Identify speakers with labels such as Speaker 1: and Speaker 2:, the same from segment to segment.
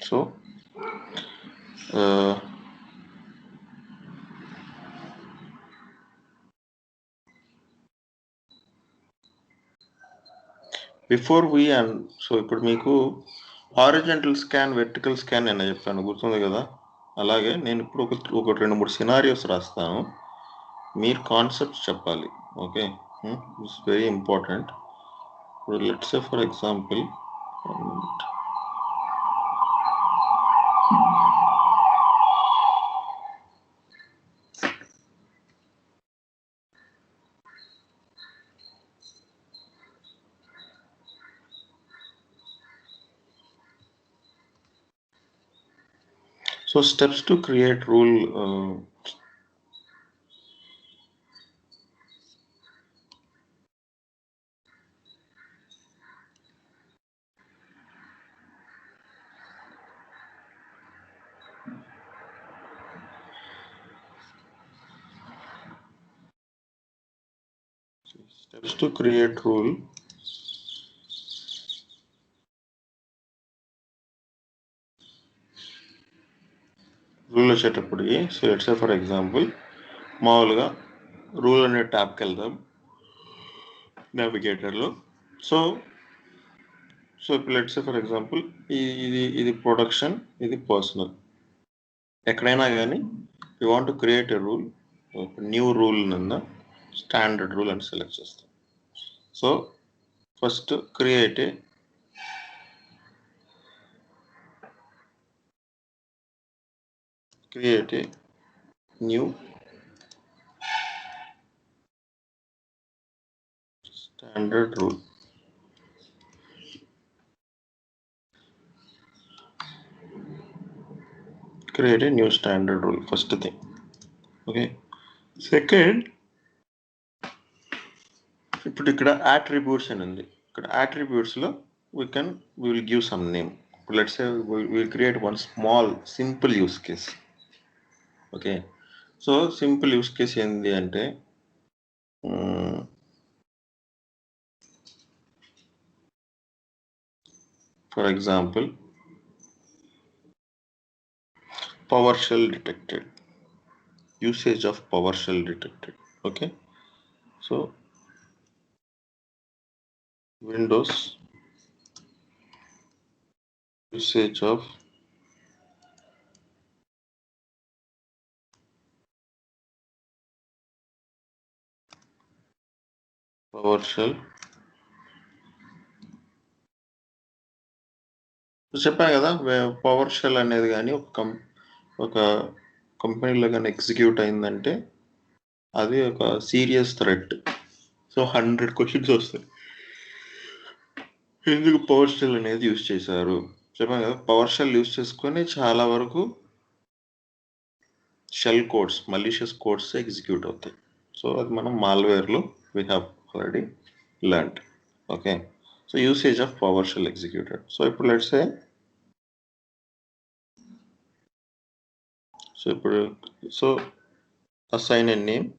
Speaker 1: So before we and so ఇప్పుడు మీకు horizontal scan vertical scan అని చెప్పాను, గుర్తుంది కదా? అలాగే నేను ఇప్పుడు ఒక 2-3 సినారియోస్ రాస్తాను, మీరు కాన్సెప్ట్స్ చెప్పాలి. Okay, it's very important. ఇప్పుడు let's say for example, so steps to create rule. Steps to create rule. Rule వచ్చేటప్పటికి, so let's say for example మామూలుగా రూల్ అనే ట్యాబ్కి వెళ్దాం నావిగేటర్లో. సో ఇప్పుడు లెట్స్ సే ఫర్ ఎగ్జాంపుల్ ఇది ప్రొడక్షన్, ఇది పర్సనల్. ఎక్కడైనా కానీ you want to create a rule, new rule నిన్న స్టాండర్డ్ రూల్ అని సెలెక్ట్ చేస్తాం. So first create a new standard rule. Create a new standard rule, first thing. Okay, second, ఇప్పుడు ఇక్కడ attributes అని ఉంది. ఇక్కడ attributes లో we will give some name. Let's say we will create one small simple use case. Okay, so simple use case ఏంది అంటే, for example, PowerShell detected, usage of PowerShell detected. Okay, so Windows usage of PowerShell. చెప్పాను కదా, PowerShell అనేది కానీ ఒక కంపెనీలో కానీ execute అయిందంటే అది ఒక సీరియస్ థ్రెట్. సో 100 క్వశ్చన్స్ వస్తాయి, ఎందుకు PowerShell అనేది యూజ్ చేశారు. చెప్పాను కదా, PowerShell యూజ్ చేసుకొని చాలా వరకు shell codes, malicious codes execute అవుతాయి. సో అది మనం మాల్వేర్లో we have already learned. Okay, so usage of PowerShell executed. So ఇప్పుడు లెట్స్ సే, సో ఇప్పుడు assign a name.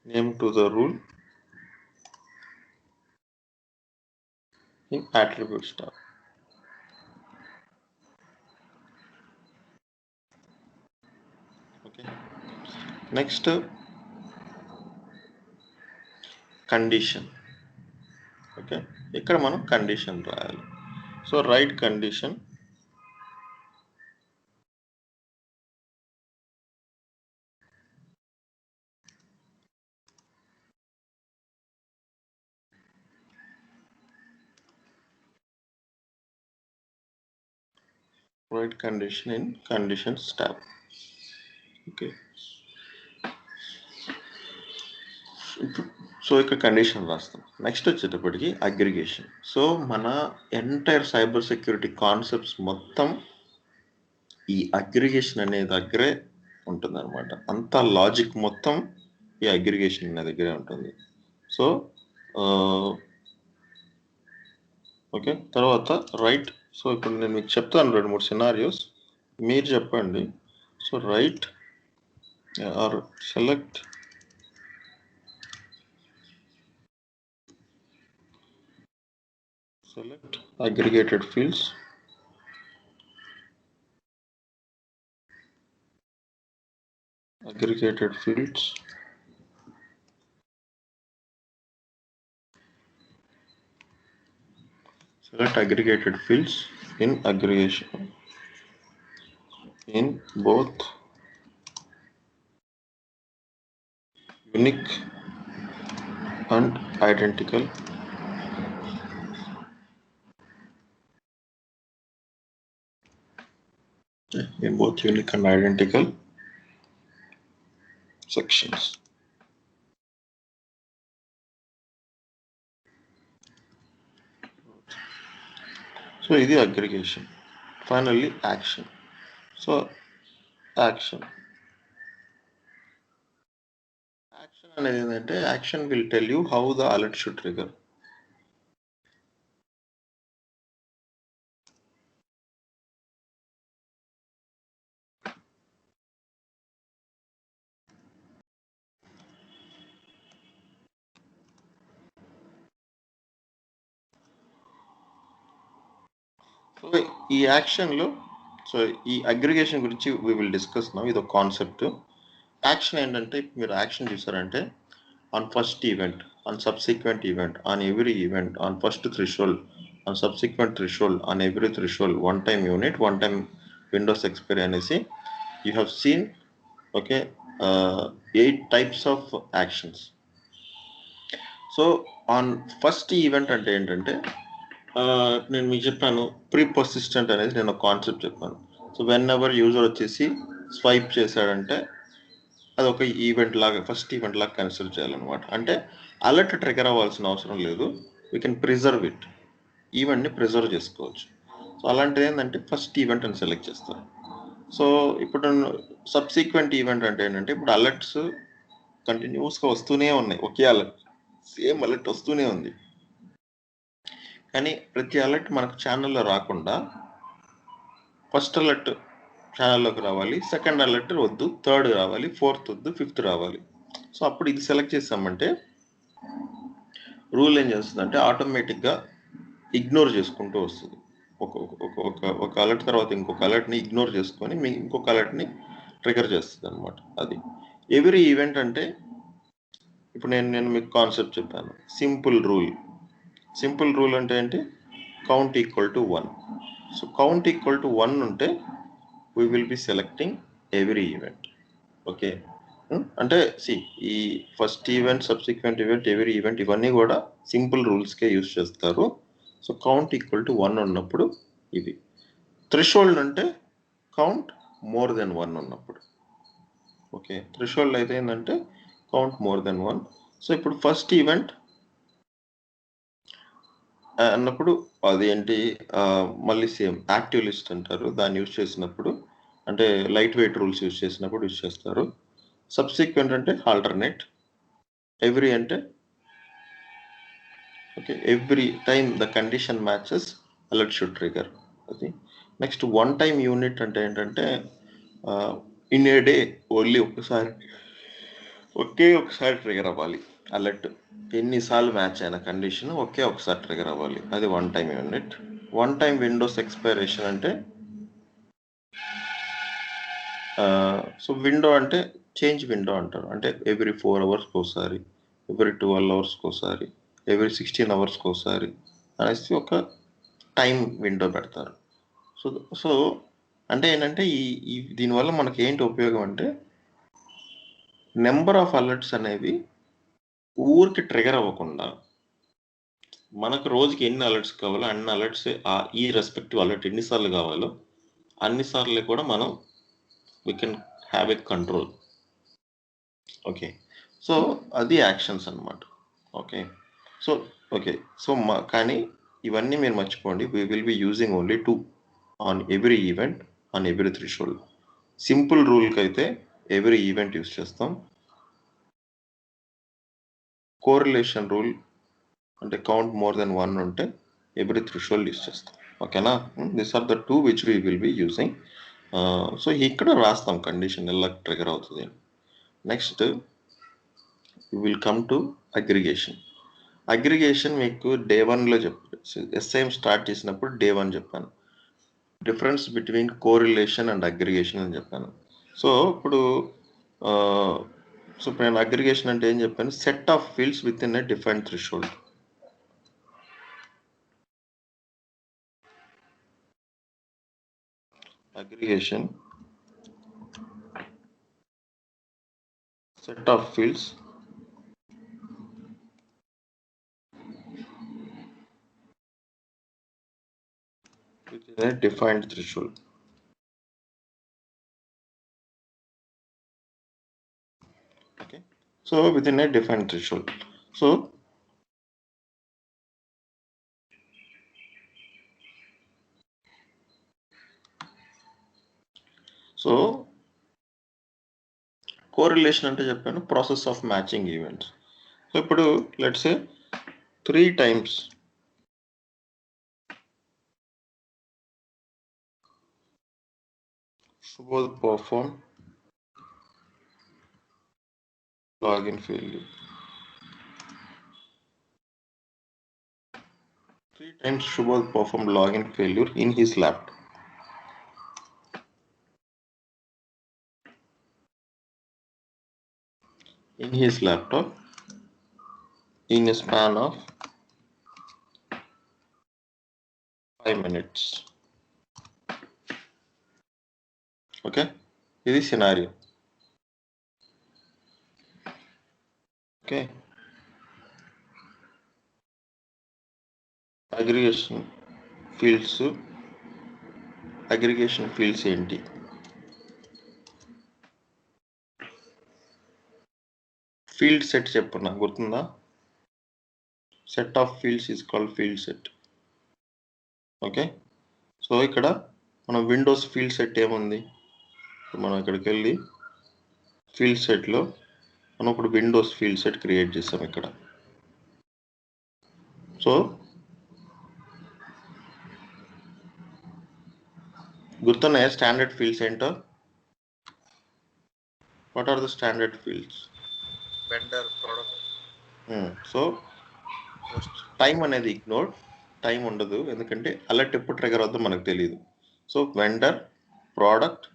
Speaker 1: Name to the rule in attributes tab. Okay, next condition. Okay, ఇక్కడ మనం condition రాయాలి. So right condition, write condition in conditions tab. Okay, so ఇక్కడ condition రాస్తాం. Next వచ్చేటప్పటికి aggregation. So మన entire cyber security concepts మొత్తం ఈ aggregation అనే దగ్గరే ఉంటుంది అనమాట. అంత లాజిక్ మొత్తం ఈ అగ్రిగేషన్ అనే దగ్గరే ఉంటుంది. సో ఓకే, తర్వాత రైట్. సో ఇప్పుడు నేను మీకు చెప్తాను 2-3 సినారియోస్, మీరు చెప్పండి. So right or select aggregated fields. Aggregated fields. Select aggregated fields in aggregation in both unique and identical sections. So this is aggregation. Finally, action. So action. Action will tell you how the alert should trigger. So ఈ యాక్షన్లో so ఈ aggregation గురించి we will discuss now. ఇది ఒక concept. Action ఏంటంటే మీరు action చూసారంటే on first event, on subsequent event, on every event, on first threshold, on subsequent threshold, on every threshold, one time unit, one time Windows expiry అనేసి you have seen, okay, 8 types of actions. So on first event అంటే ఏంటంటే నేను మీకు చెప్పాను pre persistent అనేది నేను ఒక concept చెప్పాను. సో వెన్ ఎవర్ యూజర్ వచ్చేసి స్వైప్ చేశాడంటే అది ఒక ఈవెంట్ లాగా ఫస్ట్ ఈవెంట్ లాగా కన్సిడర్ చేయాలన్నమాట. అంటే అలర్ట్ ట్రిగర్ అవ్వాల్సిన అవసరం లేదు. వీ కెన్ ప్రిజర్వ్ ఇట్, ఈవెంట్ని ప్రిజర్వ్ చేసుకోవచ్చు. సో అలాంటిది ఏంటంటే ఫస్ట్ ఈవెంట్ అని సెలెక్ట్ చేస్తారు. సో ఇప్పుడు సబ్సీక్వెంట్ ఈవెంట్ అంటే ఏంటంటే ఇప్పుడు అలర్ట్స్ కంటిన్యూస్గా వస్తూనే ఉన్నాయి, ఒకే అలర్ట్ సేమ్ అలర్ట్ వస్తూనే ఉంది. కానీ ప్రతి అలర్ట్ మనకు ఛానల్లో రాకుండా ఫస్ట్ అలర్ట్ ఛానల్లోకి రావాలి, సెకండ్ అలర్ట్ వద్దు, థర్డ్ రావాలి, ఫోర్త్ వద్దు, ఫిఫ్త్ రావాలి. సో అప్పుడు ఇది సెలెక్ట్ చేసామంటే రూల్ ఏం చేస్తుందంటే ఆటోమేటిక్గా ఇగ్నోర్ చేసుకుంటూ వస్తుంది. ఒక అలర్ట్ తర్వాత ఇంకొక అలర్ట్ని ఇగ్నోర్ చేసుకొని మీ ఇంకొక అలర్ట్ని ట్రిగర్ చేస్తుంది అనమాట. అది ఎవ్రీ ఈవెంట్ అంటే ఇప్పుడు నేను మీకు కాన్సెప్ట్ చెప్పాను. సింపుల్ రూల్ అంటే ఏంటి? Count equal to 1. So count equal to 1 ఉంటే we will B selecting every event. Okay, అంటే ఈ first event, subsequent event, every event ఇవన్నీ కూడా సింపుల్ రూల్స్కే యూజ్ చేస్తారు. సో కౌంట్ ఈక్వల్ టు 1 ఉన్నప్పుడు ఇది. థ్రెషోల్డ్ అంటే కౌంట్ మోర్ దెన్ 1 ఉన్నప్పుడు. ఓకే, థ్రెషోల్డ్ అయితే ఏంటంటే కౌంట్ మోర్ దెన్ 1. సో ఇప్పుడు ఫస్ట్ ఈవెంట్ అన్నప్పుడు అదేంటి, మళ్ళీ సేమ్ యాక్టివ్ లిస్ట్ అంటారు. దాన్ని యూజ్ చేసినప్పుడు అంటే లైట్ వెయిట్ రూల్స్ యూజ్ చేసినప్పుడు యూజ్ చేస్తారు. సబ్సిక్వెంట్ అంటే ఆల్టర్నేట్. ఎవ్రీ అంటే okay, every time the condition matches alert should trigger. అది నెక్స్ట్ వన్ టైమ్ యూనిట్ అంటే ఏంటంటే ఇన్ ఏ డే ఓన్లీ ఒకే ఒకసారి ట్రిగర్ అవ్వాలి అలర్ట్. ఎన్నిసార్లు మ్యాచ్ అయిన కండిషన్ ఒకే ఒకసారి ట్రిగర్ అవ్వాలి, అది one time unit. One time Windows expiration అంటే సో విండో అంటే చేంజ్ విండో అంటారు. అంటే ఎవ్రీ 4 అవర్స్కి ఒకసారి, ఎవ్రీ 12 అవర్స్కి ఒకసారి, ఎవ్రీ 16 అవర్స్కి ఒకసారి అనేసి ఒక టైం విండో పెడతారు. సో అంటే ఏంటంటే ఈ దీనివల్ల మనకి ఏంటి ఉపయోగం అంటే నెంబర్ ఆఫ్ అలర్ట్స్ అనేవి ఊరికి ట్రిగర్ అవ్వకుండా మనకు రోజుకి ఎన్ని అలర్ట్స్ కావాలో అన్ని అలర్ట్స్ ఈ రెస్పెక్టివ్ అలర్ట్ ఎన్నిసార్లు కావాలో అన్నిసార్లు కూడా మనం we can have a control. Okay, so అది యాక్షన్స్ అన్నమాట. ఓకే, సో కానీ ఇవన్నీ మీరు మర్చిపోండి. We will be using only 2 on every event, on every threshold. Simple రూల్కి అయితే ఎవ్రీ ఈవెంట్ యూజ్ చేస్తాం. కోరిలేషన్ రూల్ అంటే కౌంట్ మోర్ దెన్ 1 ఉంటే ఎవ్రీ థ్రెషోల్డ్ యూజ్ చేస్తాం. ఓకేనా? This are the 2 which we will be using. So ఇక్కడ రాస్తాం condition ఎలా ట్రిగర్ అవుతుంది. Next will come to aggregation. Aggregation మీకు డే 1లో చెప్పాను. ఎస్ఐఎం స్టార్ట్ చేసినప్పుడు డే 1 చెప్పాను. Difference between correlation and aggregation అని చెప్పాను. సో ఇప్పుడు నేను అగ్రిగేషన్ అంటే ఏం చెప్పాను, set of fields with in a defined threshold. Aggregation set of fields within a defined threshold. Okay, so within a defined threshold. So correlation ante cheppanu, process of matching events. So ippudu let's say 3 times Subodh perform login failure. 3 times Subodh performed login failure in his laptop. In his laptop in a span of 5 minutes. Okay, this is scenario. Okay, aggregation fields ఏంటి? Field set చెప్పున్నా, గుర్తుందా? Set of fields is called field set. Okay, so ఇక్కడ మనం Windows field set ఏముంది, మనం ఇక్కడికి వెళ్ళి field సెట్లో మనం ఇప్పుడు విండోస్ ఫీల్డ్ సెట్ క్రియేట్ చేసాం ఇక్కడ. సో గుర్తున్నాయా స్టాండర్డ్ ఫీల్డ్స్ ఏంటో? What are the standard fields?
Speaker 2: Vendor, product.
Speaker 1: So time అనేది ఇగ్నోర్, టైం ఉండదు, ఎందుకంటే అలర్ట్ ఎప్పుడు ట్రిగర్ అవుతుందో మనకు తెలియదు. So vendor, product,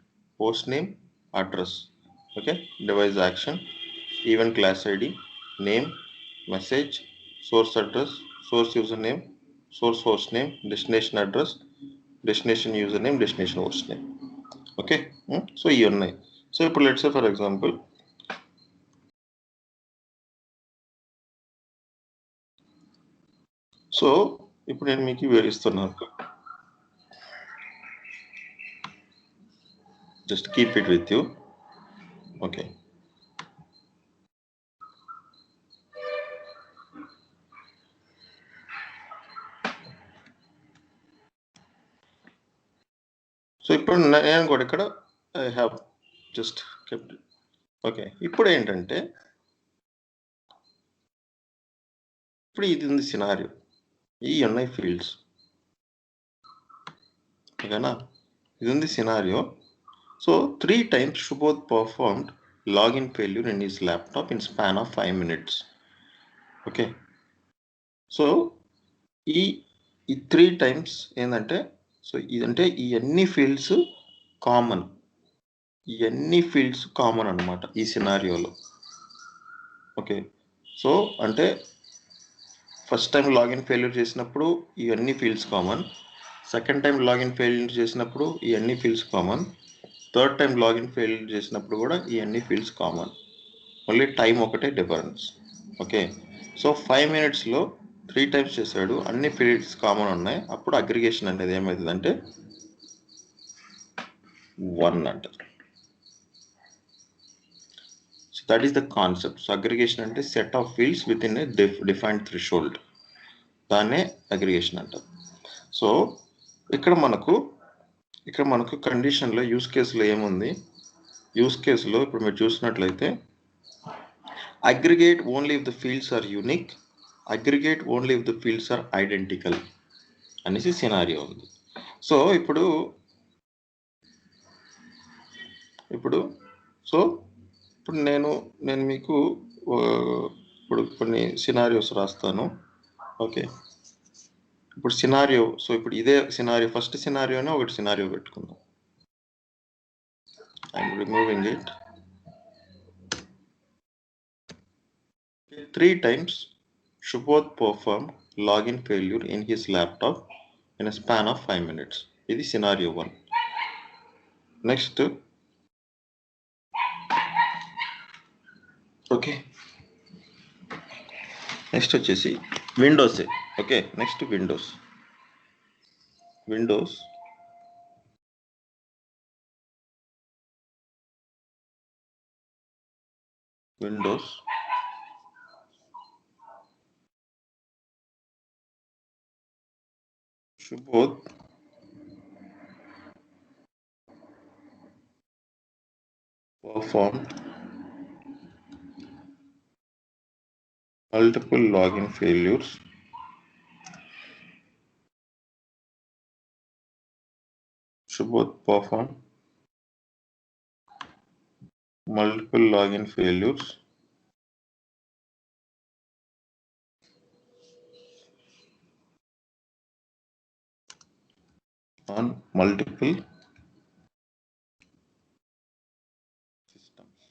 Speaker 1: post name, address. Okay, device action, event class ID, name, message, source address, source user name, source host name, destination address, destination user name, destination host name. Okay, so ఇవి ఉన్నాయి. So ఇప్పుడు let's say for example so ఇప్పుడు నేను మీకు వివరిస్తున్నాను. Just keep it with you. Okay, so ఇప్పుడు నేను కూడా ఇక్కడ I have just kept. Okay, ఇప్పుడు ఏంటంటే ఇప్పుడు ఇది ఉంది సినారియో, ఈ ఉన్నాయి ఫీల్డ్స్. ఓకేనా, ఇది ఉంది scenario. So 3 times Subodh performed login failure in his laptop in span of 5 minutes. Okay, so ఈ 3 times ఏంటంటే, సో ఇదంటే ఈ అన్ని ఫీల్డ్స్ కామన్, ఇవన్నీ ఫీల్డ్స్ కామన్ అనమాట ఈ సినారియోలో. ఓకే, సో అంటే ఫస్ట్ టైం లాగిన్ ఫెయిల్యూర్ చేసినప్పుడు ఇవన్నీ fields common, second time login failure చేసినప్పుడు ఇవన్నీ fields common, third time login failure చేసినప్పుడు కూడా ఇవన్నీ ఫీల్డ్స్ కామన్, ఓన్లీ టైం ఒకటే డిఫరెన్స్. ఓకే, సో 5 minutesలో 3 times చేశాడు, అన్ని ఫీల్డ్స్ కామన్ ఉన్నాయి. అప్పుడు అగ్రిగేషన్ అనేది ఏమవుతుందంటే 1 అంటారు. So that is the concept. So aggregation అంటే set of fields within a defined threshold, దాన్నే అగ్రిగేషన్ అంటారు. సో ఇక్కడ మనకు కండిషన్లో యూస్ కేసులో ఏముంది, యూస్ కేసులో ఇప్పుడు మీరు చూసినట్లయితే aggregate only if the fields are unique, aggregate only if the fields are identical అనేసి సినారియో ఉంది. సో ఇప్పుడు సో ఇప్పుడు నేను మీకు ఇప్పుడు కొన్ని సినారియోస్ రాస్తాను. ఓకే, ఇప్పుడు సినారియో, సో ఇప్పుడు ఇదే సినారియో, ఫస్ట్ సినారియోనే ఒకటి సినారియో పెట్టుకుందాం. I'm removing it. 3 times Shubodh performed login failure in his laptop in a span of 5 minutes. ఇది scenario 1. Next, ఓకే, నెక్స్ట్ వచ్చేసి Windows. Okay, next Windows. Shubodh performed multiple login failures on multiple systems.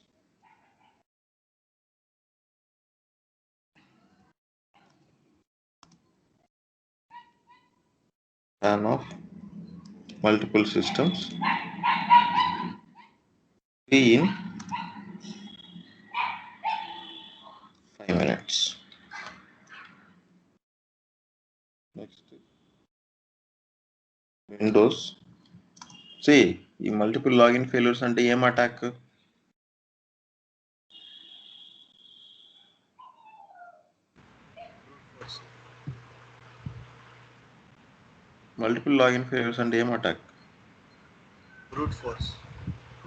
Speaker 1: Span of multiple systems, 3 in 5 minutes. Next, Windows. ఈ multiple login failures అంటే ఏం attack? Multiple login failures అంటే ఏం attack?
Speaker 2: brute force.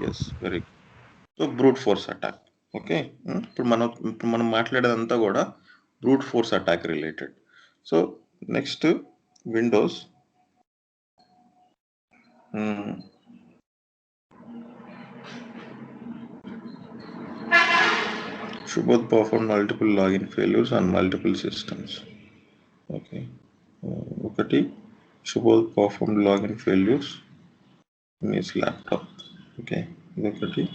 Speaker 1: Yes, very good. So brute force attack. Okay, ఇప్పుడు మనం మాట్లాడేదంతా కూడా brute force attack related. So next Windows. Shubodh performed multiple login failures on multiple systems. Okay, ఒకటి Shubodh performed login failures in his laptop. Okay, ఇదొకటి.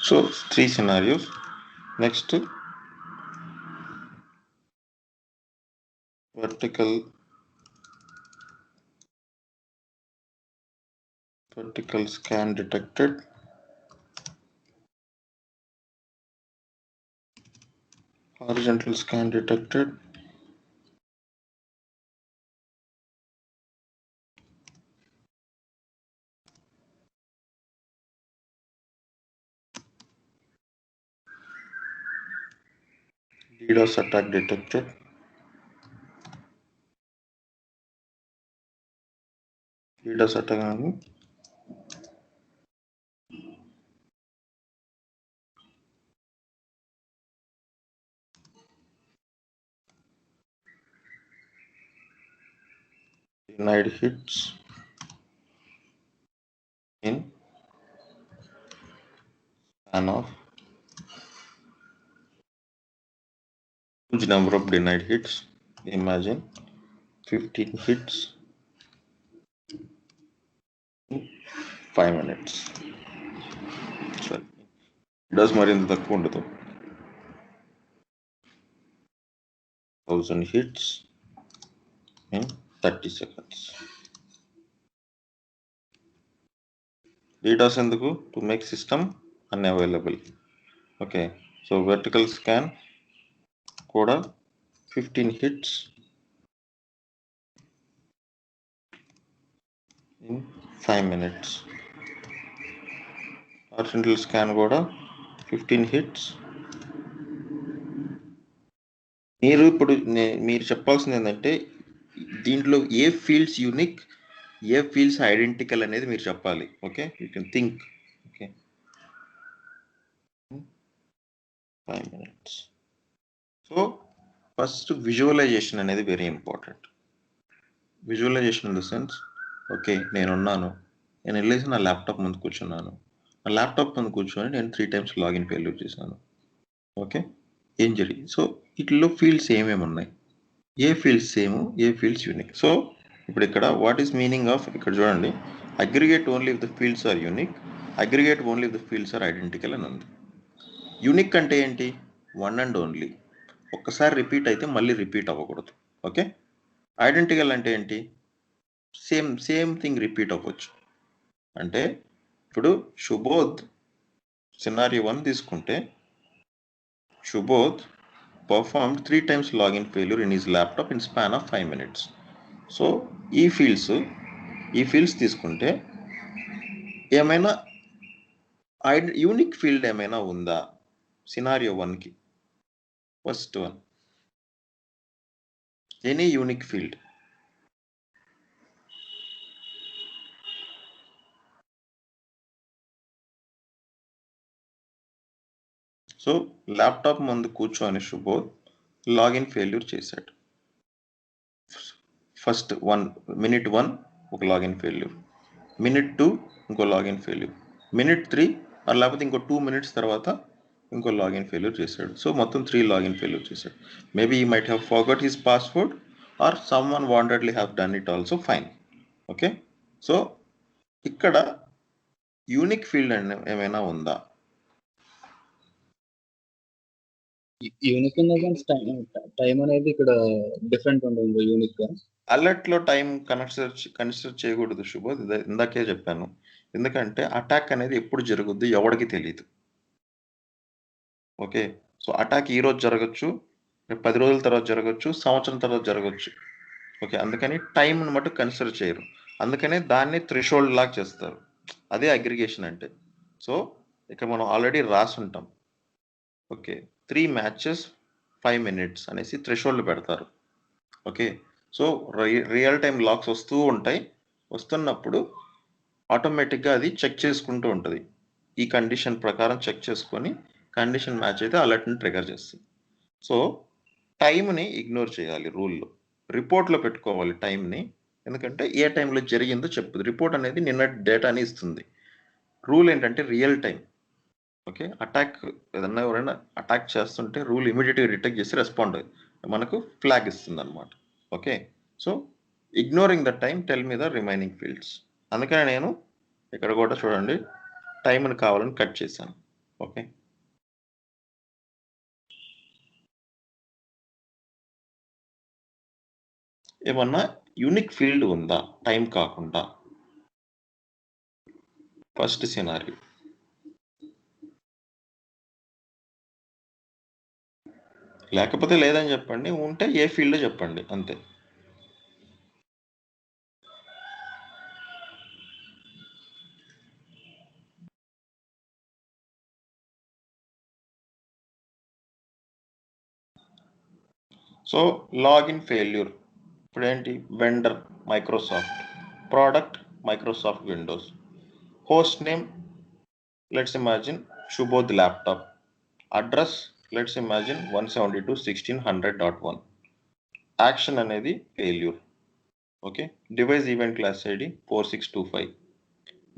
Speaker 1: So 3 scenarios. Next, vertical scan detected. Horizontal scan detected. DDoS attack detected. DDoS attack అని denied hits in span of huge number of denied hits. Imagine 15 hits in 5 minutes. Sorry, DDoS మరింత తక్కువ ఉండదు. 1000 hits in 30 seconds. DDoS ఎందుకు? To make system unavailable. Okay, so vertical scan కూడా 15 hits in 5 minutes. Horizontal scan కూడా 15 hits. మీరు ఇప్పుడు మీరు చెప్పాల్సింది ఏంటంటే దీంట్లో ఏ ఫీల్డ్స్ యూనిక్, ఏ ఫీల్డ్స్ ఐడెంటికల్ అనేది మీరు చెప్పాలి. Okay, you can think. Okay, 5 minutes. So first visualization అనేది very important. Visualization in the sense, okay నేను వెళ్ళేసి నా ల్యాప్టాప్ ముందు కూర్చున్నాను. నా ల్యాప్టాప్ ముందు కూర్చొని నేను 3 times లాగిన్ ఫెయిల్యూర్ చేశాను. ఓకే, ఏం జరిగింది? సో వీటిలో ఫీల్డ్స్ ఏమేమి ఉన్నాయి, ఏ ఫీల్డ్స్ సేమ్, ఏ ఫీల్డ్స్ యూనిక్. సో ఇప్పుడు ఇక్కడ వాట్ ఈస్ మీనింగ్ ఆఫ్, ఇక్కడ చూడండి, aggregate only if the fields are unique, aggregate only if the fields are identical అని ఉంది. యూనిక్ అంటే ఏంటి? వన్ అండ్ ఓన్లీ, ఒక్కసారి రిపీట్ అయితే మళ్ళీ రిపీట్ అవ్వకూడదు. ఓకే, ఐడెంటికల్ అంటే ఏంటి? సేమ్ థింగ్ రిపీట్ అవ్వచ్చు. అంటే ఇప్పుడు శుభోద్ సినారియో 1 తీసుకుంటే, శుభోద్ performed 3 times login failure in his laptop in span of 5 minutes. So ఈ ఫీల్డ్స్ తీసుకుంటే ఏమైనా యూనిక్ ఫీల్డ్ ఏమైనా ఉందా సినారియో 1కి? First one, any unique field. So laptop ముందు కూర్చొని శుభోద్ లాగిన్ ఫెయిల్యూర్ చేశాడు. ఫస్ట్ minute 1 ఒక లాగిన్ ఫెయిల్యూర్, minute 2 ఇంకో లాగిన్ ఫెయిల్యూర్, minute 3 లేకపోతే ఇంకో 2 minutes తర్వాత ఇంకో లాగిన్ ఫెయిల్యూర్ చేశాడు. సో మొత్తం 3 లాగిన్ ఫెయిల్యూర్ చేశాడు. Maybe he might have forgot his password or someone wantedly have done it also, fine. Okay, so ఇక్కడ యూనిక్ ఫీల్డ్ ఏమైనా ఉందా?
Speaker 3: Unique in the sense time అనేది ఇక్కడ డిఫరెంట్ ఉంటుంది unique గా.
Speaker 1: అలర్ట్ లో టైం కన్సిడర్ చేయకూడదు శుభోద్, ఇందాకే చెప్పాను. ఎందుకంటే అటాక్ అనేది ఎప్పుడు జరుగుద్ది ఎవరికి తెలియదు. ఓకే, సో అటాక్ ఈ రోజు జరగచ్చు, 10 రోజుల తర్వాత జరగచ్చు, సంవత్సరం తర్వాత జరగచ్చు. ఓకే, అందుకని టైంను మటు కన్సిడర్ చేయరు, అందుకనే దాన్ని థ్రెషోల్డ్ లాగా చేస్తారు. అదే అగ్రిగేషన్ అంటే. సో ఇక్కడ మనం ఆల్రెడీ రాసి ఉంటాం. ఓకే, 3 matches 5 minutes అనేసి థ్రెషోల్డ్ పెడతారు. Okay, so real time lakhs వస్తూ ఉంటాయి, వస్తున్నప్పుడు ఆటోమేటిక్గా అది చెక్ చేసుకుంటూ ఉంటుంది. ఈ కండిషన్ ప్రకారం చెక్ చేసుకొని కండిషన్ మ్యాచ్ అయితే అలర్ట్ని ట్రిగర్ చేస్తుంది. సో టైంని ఇగ్నోర్ చేయాలి రూల్లో, రిపోర్ట్లో పెట్టుకోవాలి టైంని, ఎందుకంటే ఏ టైంలో జరిగిందో చెప్తుంది. రిపోర్ట్ అనేది నిన్న డేటాని ఇస్తుంది, రూల్ ఏంటంటే రియల్ టైం. ఓకే, అటాక్ ఏదన్నా ఎవరైనా అటాక్ చేస్తుంటే రూల్ ఇమీడియట్గా డిటెక్ట్ చేసి రెస్పాండ్ మనకు ఫ్లాగ్ ఇస్తుంది అనమాట. Okay, so ignoring the time tell me the remaining fields. అందుకని నేను ఇక్కడ కూడా చూడండి టైంని కావాలని కట్ చేశాను. ఓకే, ఏమన్నా యూనిక్ ఫీల్డ్ ఉందా టైం కాకుండా? ఫస్ట్ సినారియో, లేకపోతే లేదని చెప్పండి, ఉంటే ఏ ఫీల్డ్ చెప్పండి, అంతే. సో లాగిన్ ఫెయిల్యూర్ ఇప్పుడు ఏంటి? Vendor Microsoft, product Microsoft Windows, host name let's imagine Subodh laptop, address let's imagine 172.16.100.1, action అనేది failure. Okay, device event class ID 4625,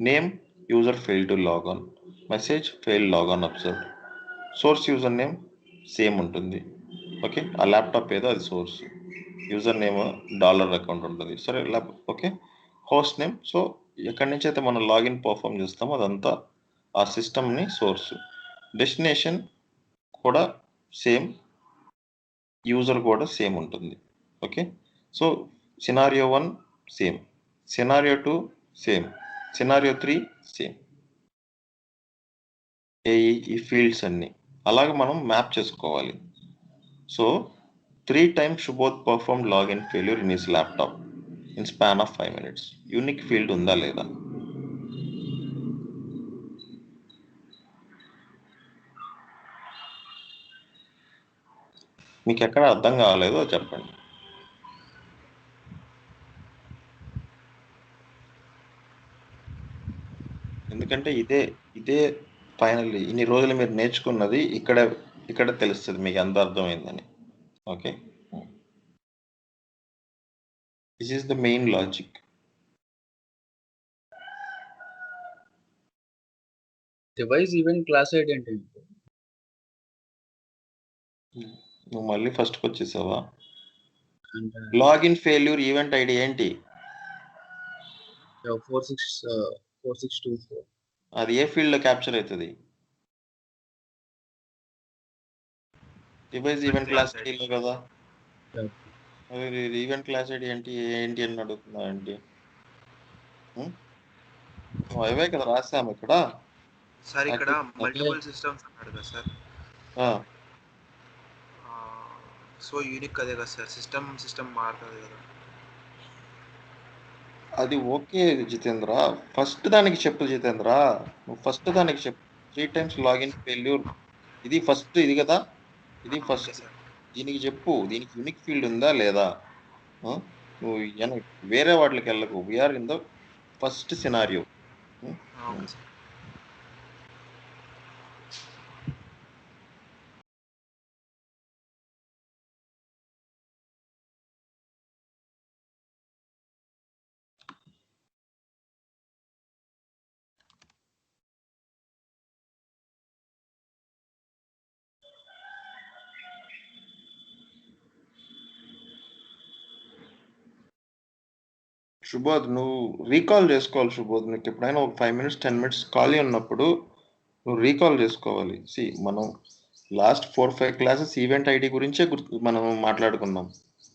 Speaker 1: name user fail to logon, message fail logon observe, source user name same ఉంటుంది. Okay, ఆ laptop ఏదో అది source, user name dollar account ఉంటుంది. సరే, okay, host name, so ఎక్కడి నుంచి అయితే మనం లాగిన్ పర్ఫామ్ చేస్తామో అదంతా ఆ సిస్టమ్ని సోర్స్, డెస్టినేషన్ కూడా సేమ్, యూజర్ కూడా సేమ్ ఉంటుంది. Okay, so scenario 1 same, scenario 2 same, scenario 3 same. ఈ ఫీల్డ్స్ అన్నీ అలాగే మనం మ్యాప్ చేసుకోవాలి. So 3 times Subodh performed login failure in his laptop in span of 5 minutes. Unique field ఉందా లేదా? మీకు ఎక్కడ అర్థం కావాలేదో చెప్పండి. ఎందుకంటే ఇదే ఫైనల్ ఇన్ని రోజులు మీరు నేర్చుకున్నది ఇక్కడ తెలుస్తుంది మీకు ఎంత అర్థమైందని. Okay, this is the main logic.
Speaker 3: Device event class ID అంటే
Speaker 1: నువ్వు మళ్ళీ ఫస్ట్కి వచ్చేసావా?
Speaker 3: అంటే
Speaker 1: లాగిన్ ఫెయిల్యూర్ ఈవెంట్ ఐడి ఏంటి?
Speaker 3: 4624.
Speaker 1: అది ఏ ఫీల్డ్ లో క్యాప్చర్ అవుతుంది? డివైస్ ఈవెంట్ క్లాస్ ఐడిలో కదా. ఈవెంట్ క్లాస్ ఐడి ఏంటి అని అడుగుతున్నా అండి. అవే కదా రాసాము ఇక్కడ.
Speaker 2: సార్ ఇక్కడ మల్టిపుల్ సిస్టమ్స్ అన్నాడు కదా సార్. సో యూనిక్ అదే కదా సార్, సిస్టమ్ మారుతుంది కదా.
Speaker 1: అది ఓకే జితేంద్ర, ఫస్ట్ దానికి చెప్పు జితేంద్ర, నువ్వు ఫస్ట్ దానికి చెప్పు. 3 times లాగిన్ ఫెయిల్యూర్ ఇది ఫస్ట్, ఇది కదా, ఇది ఫస్ట్. దీనికి చెప్పు, దీనికి యూనిక్ ఫీల్డ్ ఉందా లేదా. నువ్వు వేరే వాటికి వెళ్ళకు. We're in the first scenario. Subodh, నువ్వు రీకాల్ చేసుకోవాలి. శుభోద్, నీకు ఎప్పుడైనా ఒక 5 minutes 10 minutes ఖాళీ ఉన్నప్పుడు నువ్వు రీకాల్ చేసుకోవాలి. మనం లాస్ట్ 4-5 classes ఈవెంట్ ఐడి గురించే మనం మాట్లాడుకున్నాం.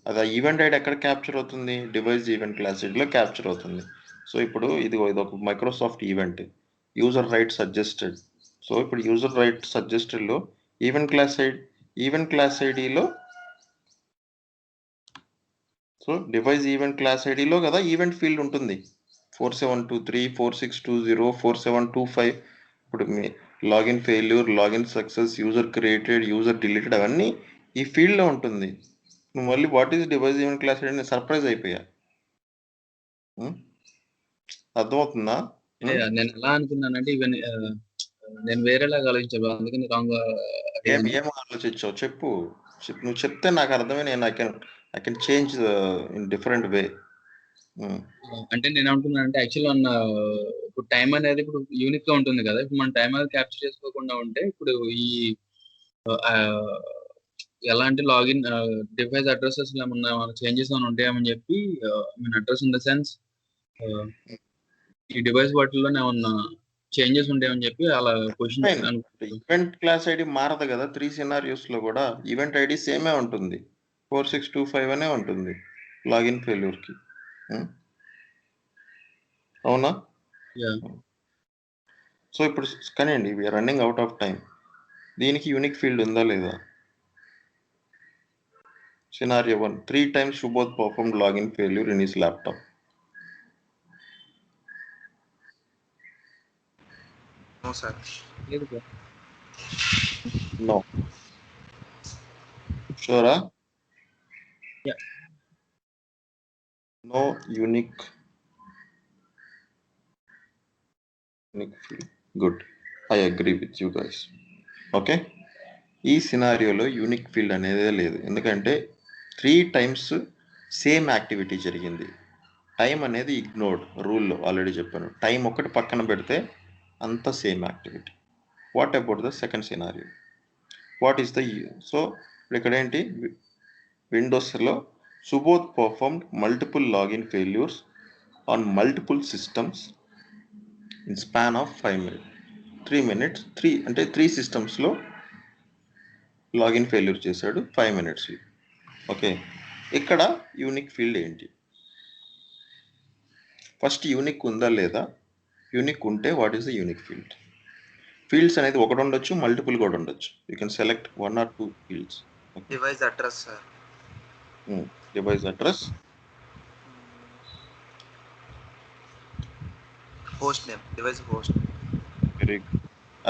Speaker 1: అది ఆ ఈవెంట్ ఐడి ఎక్కడ క్యాప్చర్ అవుతుంది? డివైస్ ఈవెంట్ క్లాస్ ఐడిలో క్యాప్చర్ అవుతుంది. సో ఇప్పుడు ఇది ఒక Microsoft event, user right suggested. So ఇప్పుడు యూజర్ రైట్ సజెస్టెడ్లో ఈవెంట్ క్లాస్ ఐడిలో, సో డివైస్ ఈవెంట్ క్లాస్ ఐడిలో కదా ఈవెంట్ ఫీల్డ్ ఉంటుంది. 4723 4620 4725. ఇప్పుడు మీ login failure, login success, user created, user deleted అవన్నీ ఈ ఫీల్డ్లో ఉంటుంది. నువ్వు మళ్ళీ what is device event class ID నేను సర్ప్రైజ్ అయిపోయా. అర్థమవుతుందా?
Speaker 3: నేను ఎలా అనుకున్నానంటే ఈవెన్ నేను వేరేలాగా ఆలోచించాను, అందుకని రాంగ్.
Speaker 1: ఏం ఆలోచించావు చెప్పు. నువ్వు చెప్తే నాకు అర్థమే. నేను I can change in different way.
Speaker 3: అంటే నేను ఏమంటున్నానంటే యాక్చువల్ ఇప్పుడు టైం అనేది ఇప్పుడు యూనిక్ గా ఉంటుంది కదా. ఇప్పుడు మన టైం అనేది క్యాప్చర్ చేసుకోకుండా ఉంటే ఇప్పుడు ఈ ఎలాంటి లాగిన్ డివైస్ అడ్రసెస్ ఏమన్నా చేంజెస్ ఏమైనా ఉంటాయేమని చెప్పి, అడ్రస్ ఇన్ ద సెన్స్ ఈ డివైస్ వాటిల్లో ఏమన్నా చేంజెస్ ఉంటాయని చెప్పి అలా క్వశ్చన్.
Speaker 1: ఈవెంట్ క్లాస్ ఐడి మారదు కదా. 3 scenarios లో కూడా ఈవెంట్ ఐడి సేమే ఉంటుంది, 4625 అనే ఉంటుంది లాగిన్ ఫెయిల్యూర్ కి. అవునా? సో ఇప్పుడు కానివ్వండి, we are running out of time. దీనికి యూనిక్ ఫీల్డ్ ఉందా లేదా? Scenario 1, 3 times Subodh performed login failure in his laptop.
Speaker 2: No sir.
Speaker 1: No. Sure?
Speaker 3: Yeah.
Speaker 1: No unique field. Good. I agree with you guys. Okay. ఈ సినారియోలో unique field అనేది లేదు. ఎందుకంటే 3 times same activity జరిగింది. Time అనేది ignored. రూల్లో already చెప్పాను. Time ఒకటి పక్కన పెడితే అంత same activity. What about the second scenario? What is the so ఇక్కడ ఏంటి? విండోస్లో Subodh performed multiple login failures on multiple systems in span of 5 minutes. 3 minutes, 3 సిస్టమ్స్లో లాగిన్ ఫెయిల్యూర్ చేశాడు 5 minutes. ఓకే, ఇక్కడ యూనిక్ ఫీల్డ్ ఏంటి? ఫస్ట్ యూనిక్ ఉందా లేదా? Unique ఉంటే what is the unique field? Fields అనేది ఒకటి ఉండొచ్చు, మల్టిపుల్ కూడా ఉండొచ్చు. You can select 1 or 2 fields.
Speaker 2: Device address sir.
Speaker 1: Device address,
Speaker 2: host name, device host.
Speaker 1: Very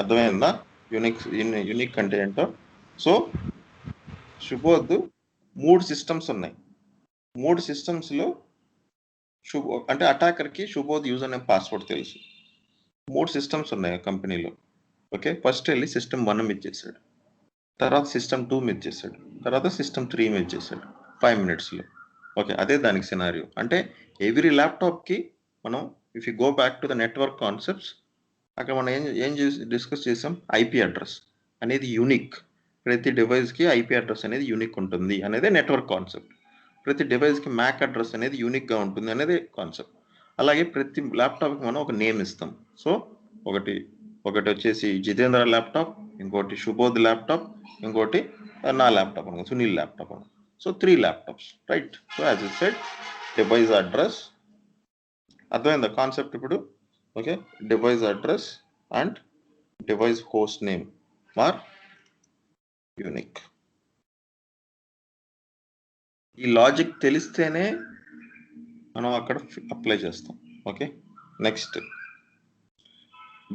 Speaker 1: అర్థమైందా? యూనిక్ అంటే ఏంటో. సో శుభోద్ 3 సిస్టమ్స్ ఉన్నాయి. 3 సిస్టమ్స్లో అంటే అటాకర్కి శుభోద్ యూజర్ నేమ్ పాస్వర్డ్ తెలుసు. 3 సిస్టమ్స్ ఉన్నాయి కంపెనీలో. ఓకే, ఫస్ట్ వెళ్ళి సిస్టమ్ 1 ఇచ్చేసాడు, తర్వాత సిస్టమ్ 2 ఇచ్చేసాడు, తర్వాత సిస్టమ్ 3 ఇచ్చేసాడు 5 minutesలో. ఓకే, అదే దానికి సినారియో. అంటే ఎవ్రీ ల్యాప్టాప్కి మనం if you go back to the network concepts, అక్కడ మనం ఏం డిస్కస్ చేసాం, ఐపీ అడ్రస్ అనేది యూనిక్. ప్రతి డివైస్కి ఐపీ అడ్రస్ అనేది యూనిక్ ఉంటుంది అనేది నెట్వర్క్ కాన్సెప్ట్. ప్రతి డివైస్కి మ్యాక్ అడ్రస్ అనేది యూనిక్గా ఉంటుంది అనేది కాన్సెప్ట్. అలాగే ప్రతి ల్యాప్టాప్కి మనం ఒక నేమ్ ఇస్తాం. సో ఒకటి వచ్చేసి జితేంద్ర ల్యాప్టాప్, ఇంకోటి శుభోద్ ల్యాప్టాప్, ఇంకోటి నా ల్యాప్టాప్ అనుకో, సునీల్ ల్యాప్టాప్ అనుకో. So 3 laptops, right? So as it said device address. అర్థమైందా కాన్సెప్ట్ ఇప్పుడు? Okay, device address and device host name or unique. ఈ లాజిక్ తెలిస్తేనే మనం అక్కడ అప్లై చేస్తాం. Okay, next,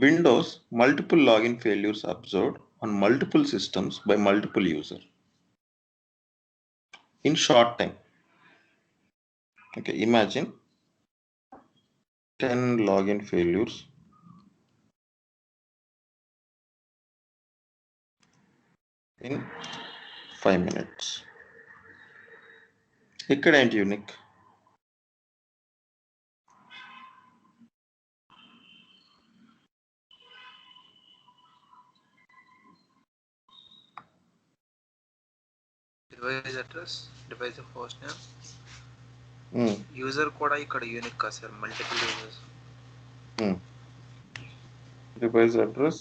Speaker 1: Windows multiple login failures observed on multiple systems by multiple user in short time. Okay, imagine 10 login failures in 5 minutes. ఇక్కడ ఏంటి unique?
Speaker 2: Device address, device host name, user కూడా ఇక్కడ unique కా sir? Multiple users.
Speaker 1: Device address,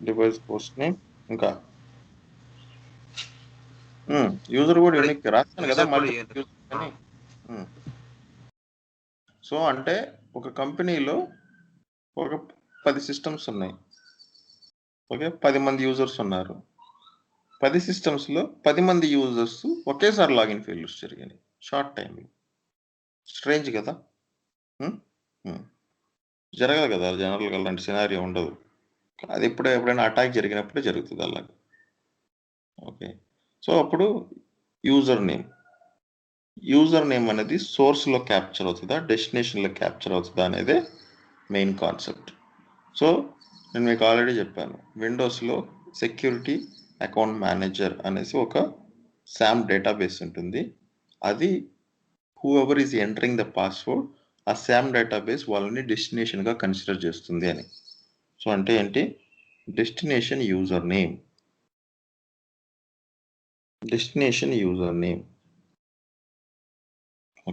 Speaker 1: device host name, ఇంకా user కూడా unique రాస్తాను కదా, multiple user అని. సో అంటే ఒక కంపెనీలో ఒక 10 సిస్టమ్స్ ఉన్నాయి. ఓకే, 10 మంది యూజర్స్ ఉన్నారు. 10 సిస్టమ్స్లో 10 మంది యూజర్స్ ఒకేసారి లాగిన్ ఫెయిల్యూర్స్ జరిగాయి షార్ట్ టైంలో. స్ట్రేంజ్ కదా? జరగదు కదా జనరల్గా, అలాంటి సినారియో ఉండదు. అది ఎప్పుడైనా అటాక్ జరిగినప్పుడే జరుగుతుంది అలాగే. ఓకే, సో అప్పుడు యూజర్ నేమ్ అనేది సోర్స్లో క్యాప్చర్ అవుతుందా, డెస్టినేషన్లో క్యాప్చర్ అవుతుందా అనేదే మెయిన్ కాన్సెప్ట్. సో నేను మీకు ఆల్రెడీ చెప్పాను, విండోస్లో సెక్యూరిటీ అకౌంట్ మేనేజర్ అనేసి ఒక శామ్ డేటాబేస్ ఉంటుంది. అది whoever is entering the password, ఆ శామ్ డేటాబేస్ వాళ్ళని డెస్టినేషన్గా కన్సిడర్ చేస్తుంది అని. సో అంటే ఏంటి, destination user name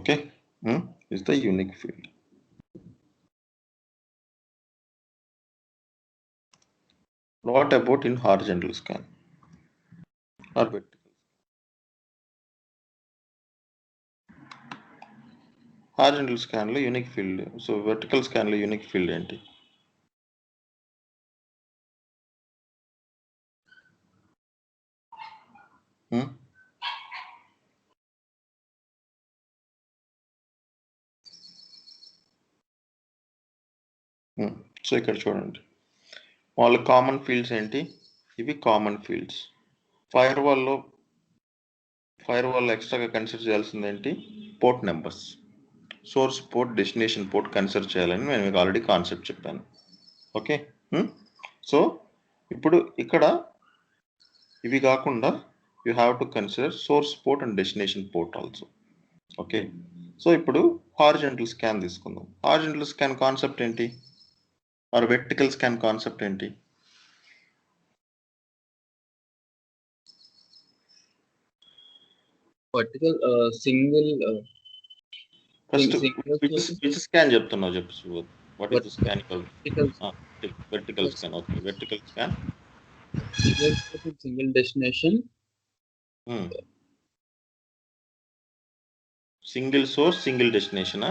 Speaker 1: okay is the unique field. What about in horizontal scan or vertical? Horizontal స్కాన్లో యూనిక్ ఫీల్డ్. సో వెర్టికల్ స్కాన్లో యూనిక్ ఫీల్డ్ ఏంటి? So ఇక్కడ చూడండి, వాళ్ళ కామన్ ఫీల్డ్స్ ఏంటి? ఇవి కామన్ ఫీల్డ్స్. ఫైర్ వాల్లో ఎక్స్ట్రాగా కన్సిడర్ చేయాల్సింది ఏంటి? Port numbers. Source port, destination port consider చేయాలని నేను మీకు ఆల్రెడీ కాన్సెప్ట్ చెప్పాను. ఓకే, సో ఇప్పుడు ఇక్కడ ఇవి కాకుండా you have to consider source port and destination port also. Okay, so ఇప్పుడు హారిజాంటల్ స్కాన్ తీసుకుందాం. హారిజాంటల్ స్కాన్ కాన్సెప్ట్ ఏంటి, ఆర్ వెర్టికల్ స్కాన్ కాన్సెప్ట్ ఏంటి?
Speaker 3: Vertical single
Speaker 1: first which scan చెప్తున్నావు చెప్పు. What is the scan? Vertical scan. Okay, vertical scan
Speaker 3: single destination,
Speaker 1: single source, single destination.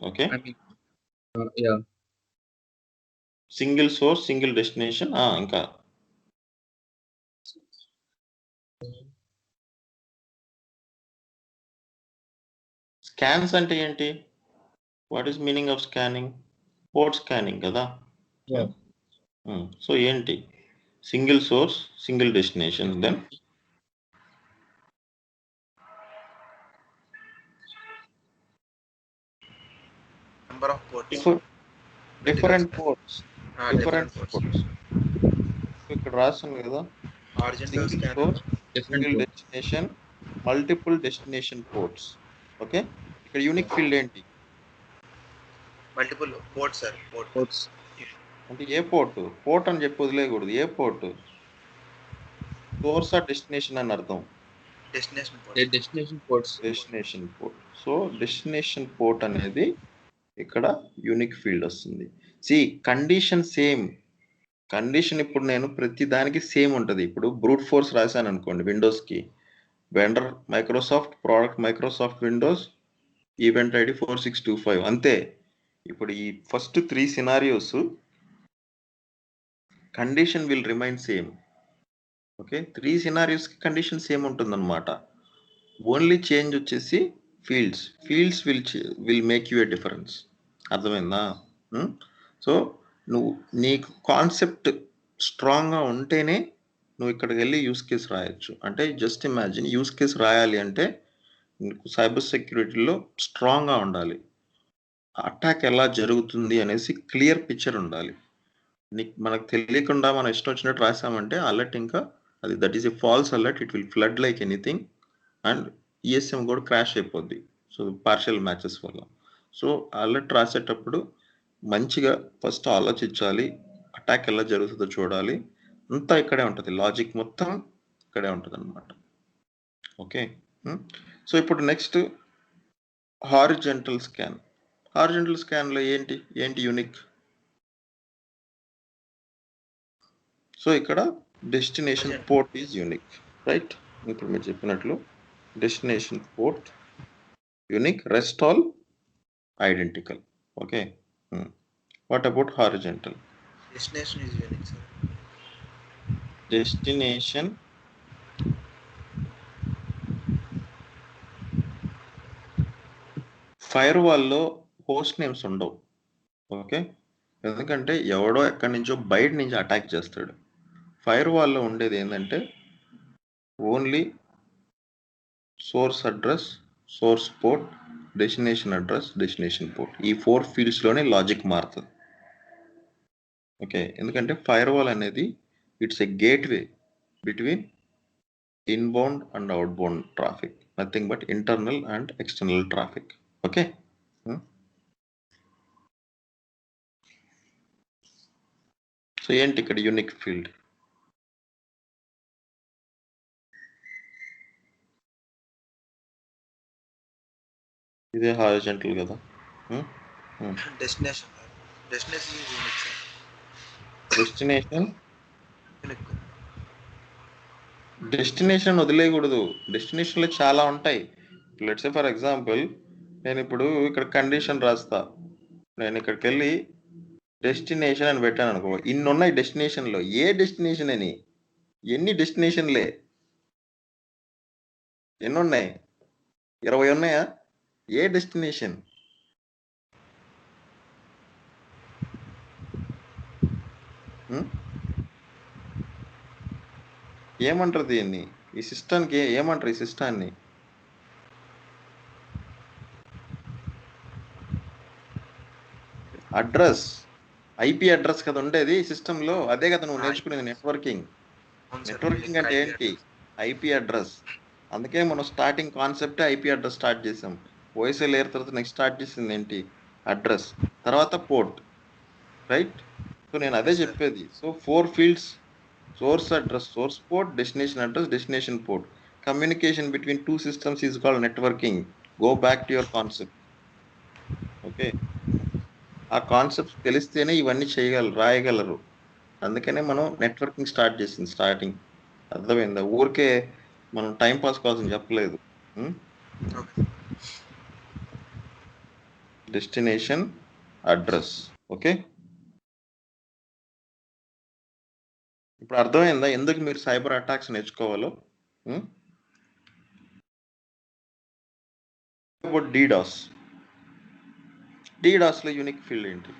Speaker 1: Okay,
Speaker 3: yeah
Speaker 1: single source single destination ఇంకా scans అంటే ఏంటి? What is meaning of scanning? Port scanning కదా.
Speaker 3: Yeah.
Speaker 1: So ఏంటి? Single source single destination, then
Speaker 2: number of ports,
Speaker 1: different ports.
Speaker 2: Different ports.
Speaker 1: ఇక్కడ రాస్తుంది కదా,
Speaker 2: horizontal
Speaker 1: single
Speaker 2: scan
Speaker 1: source single destination multiple destination ports. Okay, ఇక్కడ unique field ఏంటి?
Speaker 2: Multiple ports sir.
Speaker 3: Ports
Speaker 1: అంటే ఏ port? Port అని చెప్పి వదిలేయకూడదు. ఏ పోర్ట్? సోర్స్ ఆర్ డెస్టినేషన్ అని అర్థం.
Speaker 2: Destination ports.
Speaker 1: Destination port. So destination port అనేది ఇక్కడ యూనిక్ ఫీల్డ్ వస్తుంది. See condition same. కండిషన్ ఇప్పుడు నేను ప్రతి దానికి సేమ్ ఉంటుంది. ఇప్పుడు బ్రూట్ ఫోర్స్ రాశాను అనుకోండి విండోస్కి, vendor Microsoft, product Microsoft Windows, event ID 4625 అంతే. ఇప్పుడు ఈ first 3 scenarios condition will remain same. Okay, 3 సినారియోస్కి కండిషన్ సేమ్ ఉంటుందన్నమాట. ఓన్లీ చేంజ్ వచ్చేసి fields will make you a difference. అర్థమైందా? సో నువ్వు నీకు కాన్సెప్ట్ స్ట్రాంగ్గా ఉంటేనే నువ్వు ఇక్కడికి వెళ్ళి యూస్ కేస్ రాయొచ్చు. అంటే జస్ట్ ఇమాజిన్, యూస్ కేస్ రాయాలి అంటే సైబర్ సెక్యూరిటీలో స్ట్రాంగ్గా ఉండాలి. అటాక్ ఎలా జరుగుతుంది అనేసి క్లియర్ పిక్చర్ ఉండాలి. మనకు తెలియకుండా మనం ఇష్టం వచ్చినట్టు రాసామంటే అలర్ట్ ఇంకా అది that is a falls alert. It will flood like anything and ESM కూడా క్రాష్ అయిపోద్ది. సో పార్షియల్ మ్యాచెస్ వల్ల. సో అలర్ట్ రాసేటప్పుడు మంచిగా ఫస్ట్ ఆలోచించాలి, అటాక్ ఎలా జరుగుతుందో చూడాలి. అంతా ఇక్కడే ఉంటుంది, లాజిక్ మొత్తం ఇక్కడే ఉంటుంది అనమాట. ఓకే, సో ఇప్పుడు నెక్స్ట్ హారిజంటల్ స్కాన్. హారిజంటల్ స్కాన్లో ఏంటి యూనిక్? సో ఇక్కడ destination port is unique, right? ఇప్పుడు మీరు చెప్పినట్లు destination port unique, rest all identical. Okay, what about horizontal?
Speaker 2: Destination is unique sir.
Speaker 1: Destination ఫైర్ వాల్లో హోస్ట్ నేమ్స్ ఉండవు. ఓకే, ఎందుకంటే ఎవడో ఎక్కడి నుంచో బయట నుంచి అటాక్ చేస్తాడు. ఫైర్ వాల్లో ఉండేది ఏంటంటే only source address, source port, destination address, destination port. ఈ 4 ఫీల్డ్స్లోనే లాజిక్ మారుతుంది. ఓకే, ఎందుకంటే ఫైర్ వాల్ అనేది it's a gateway between inbound and outbound traffic, nothing but internal and external traffic. Okay, so ఏంటి ఇక్కడ యూనిక్ ఫీల్డ్? ఇదే horizontal కదా.
Speaker 2: Destination is unique sir.
Speaker 1: Destination వదిలేయకూడదు. డెస్టినేషన్లో చాలా ఉంటాయి. లెట్స్ సే ఫర్ ఎగ్జాంపుల్, నేను ఇప్పుడు ఇక్కడ కండిషన్ రాస్తా, నేను ఇక్కడికి వెళ్ళి డెస్టినేషన్ అని పెట్టాను అనుకో, ఇన్ని ఉన్నాయి డెస్టినేషన్లో. ఏ డెస్టినేషన్ అని? ఎన్ని డెస్టినేషన్లే? ఎన్ని ఉన్నాయి? 20 ఉన్నాయా? ఏ డెస్టినేషన్? ఏమంటారు దీన్ని? ఈ సిస్టానికి ఏమంటారు? ఈ సిస్టాన్ని అడ్రస్, ఐపీ అడ్రస్ కదా ఉండేది సిస్టంలో. అదే కదా నువ్వు నేర్చుకునేది, నెట్వర్కింగ్. నెట్వర్కింగ్ అంటే ఏంటి? IP address. అందుకే మనం స్టార్టింగ్ కాన్సెప్టే ఐపీ అడ్రస్ స్టార్ట్ చేసాం. ఓఎస్ఐ లేయర్ తర్వాత నెక్స్ట్ స్టార్ట్ చేసింది ఏంటి? అడ్రస్, తర్వాత పోర్ట్, రైట్? సో నేను అదే చెప్పేది. So 4 fields: source address, source port, destination address, destination port. Communication between 2 systems is called networking. Go back to your concept. Okay, ఆ concepts తెలిస్తేనే ఇవన్నీ రాయగలరు. అందుకనే మనం నెట్వర్కింగ్ స్టార్ట్ చేసింది స్టార్టింగ్. అర్థమైందా? ఊరికే మనం టైం పాస్ కోసం చెప్పలేదు. Destination address. ఓకే, ఇప్పుడు అర్థమైందా ఎందుకు మీరు సైబర్ అటాక్స్ నేర్చుకోవాలో? About DDoS. డీడాస్లో యూనిక్ ఫీల్డ్ ఏంటి?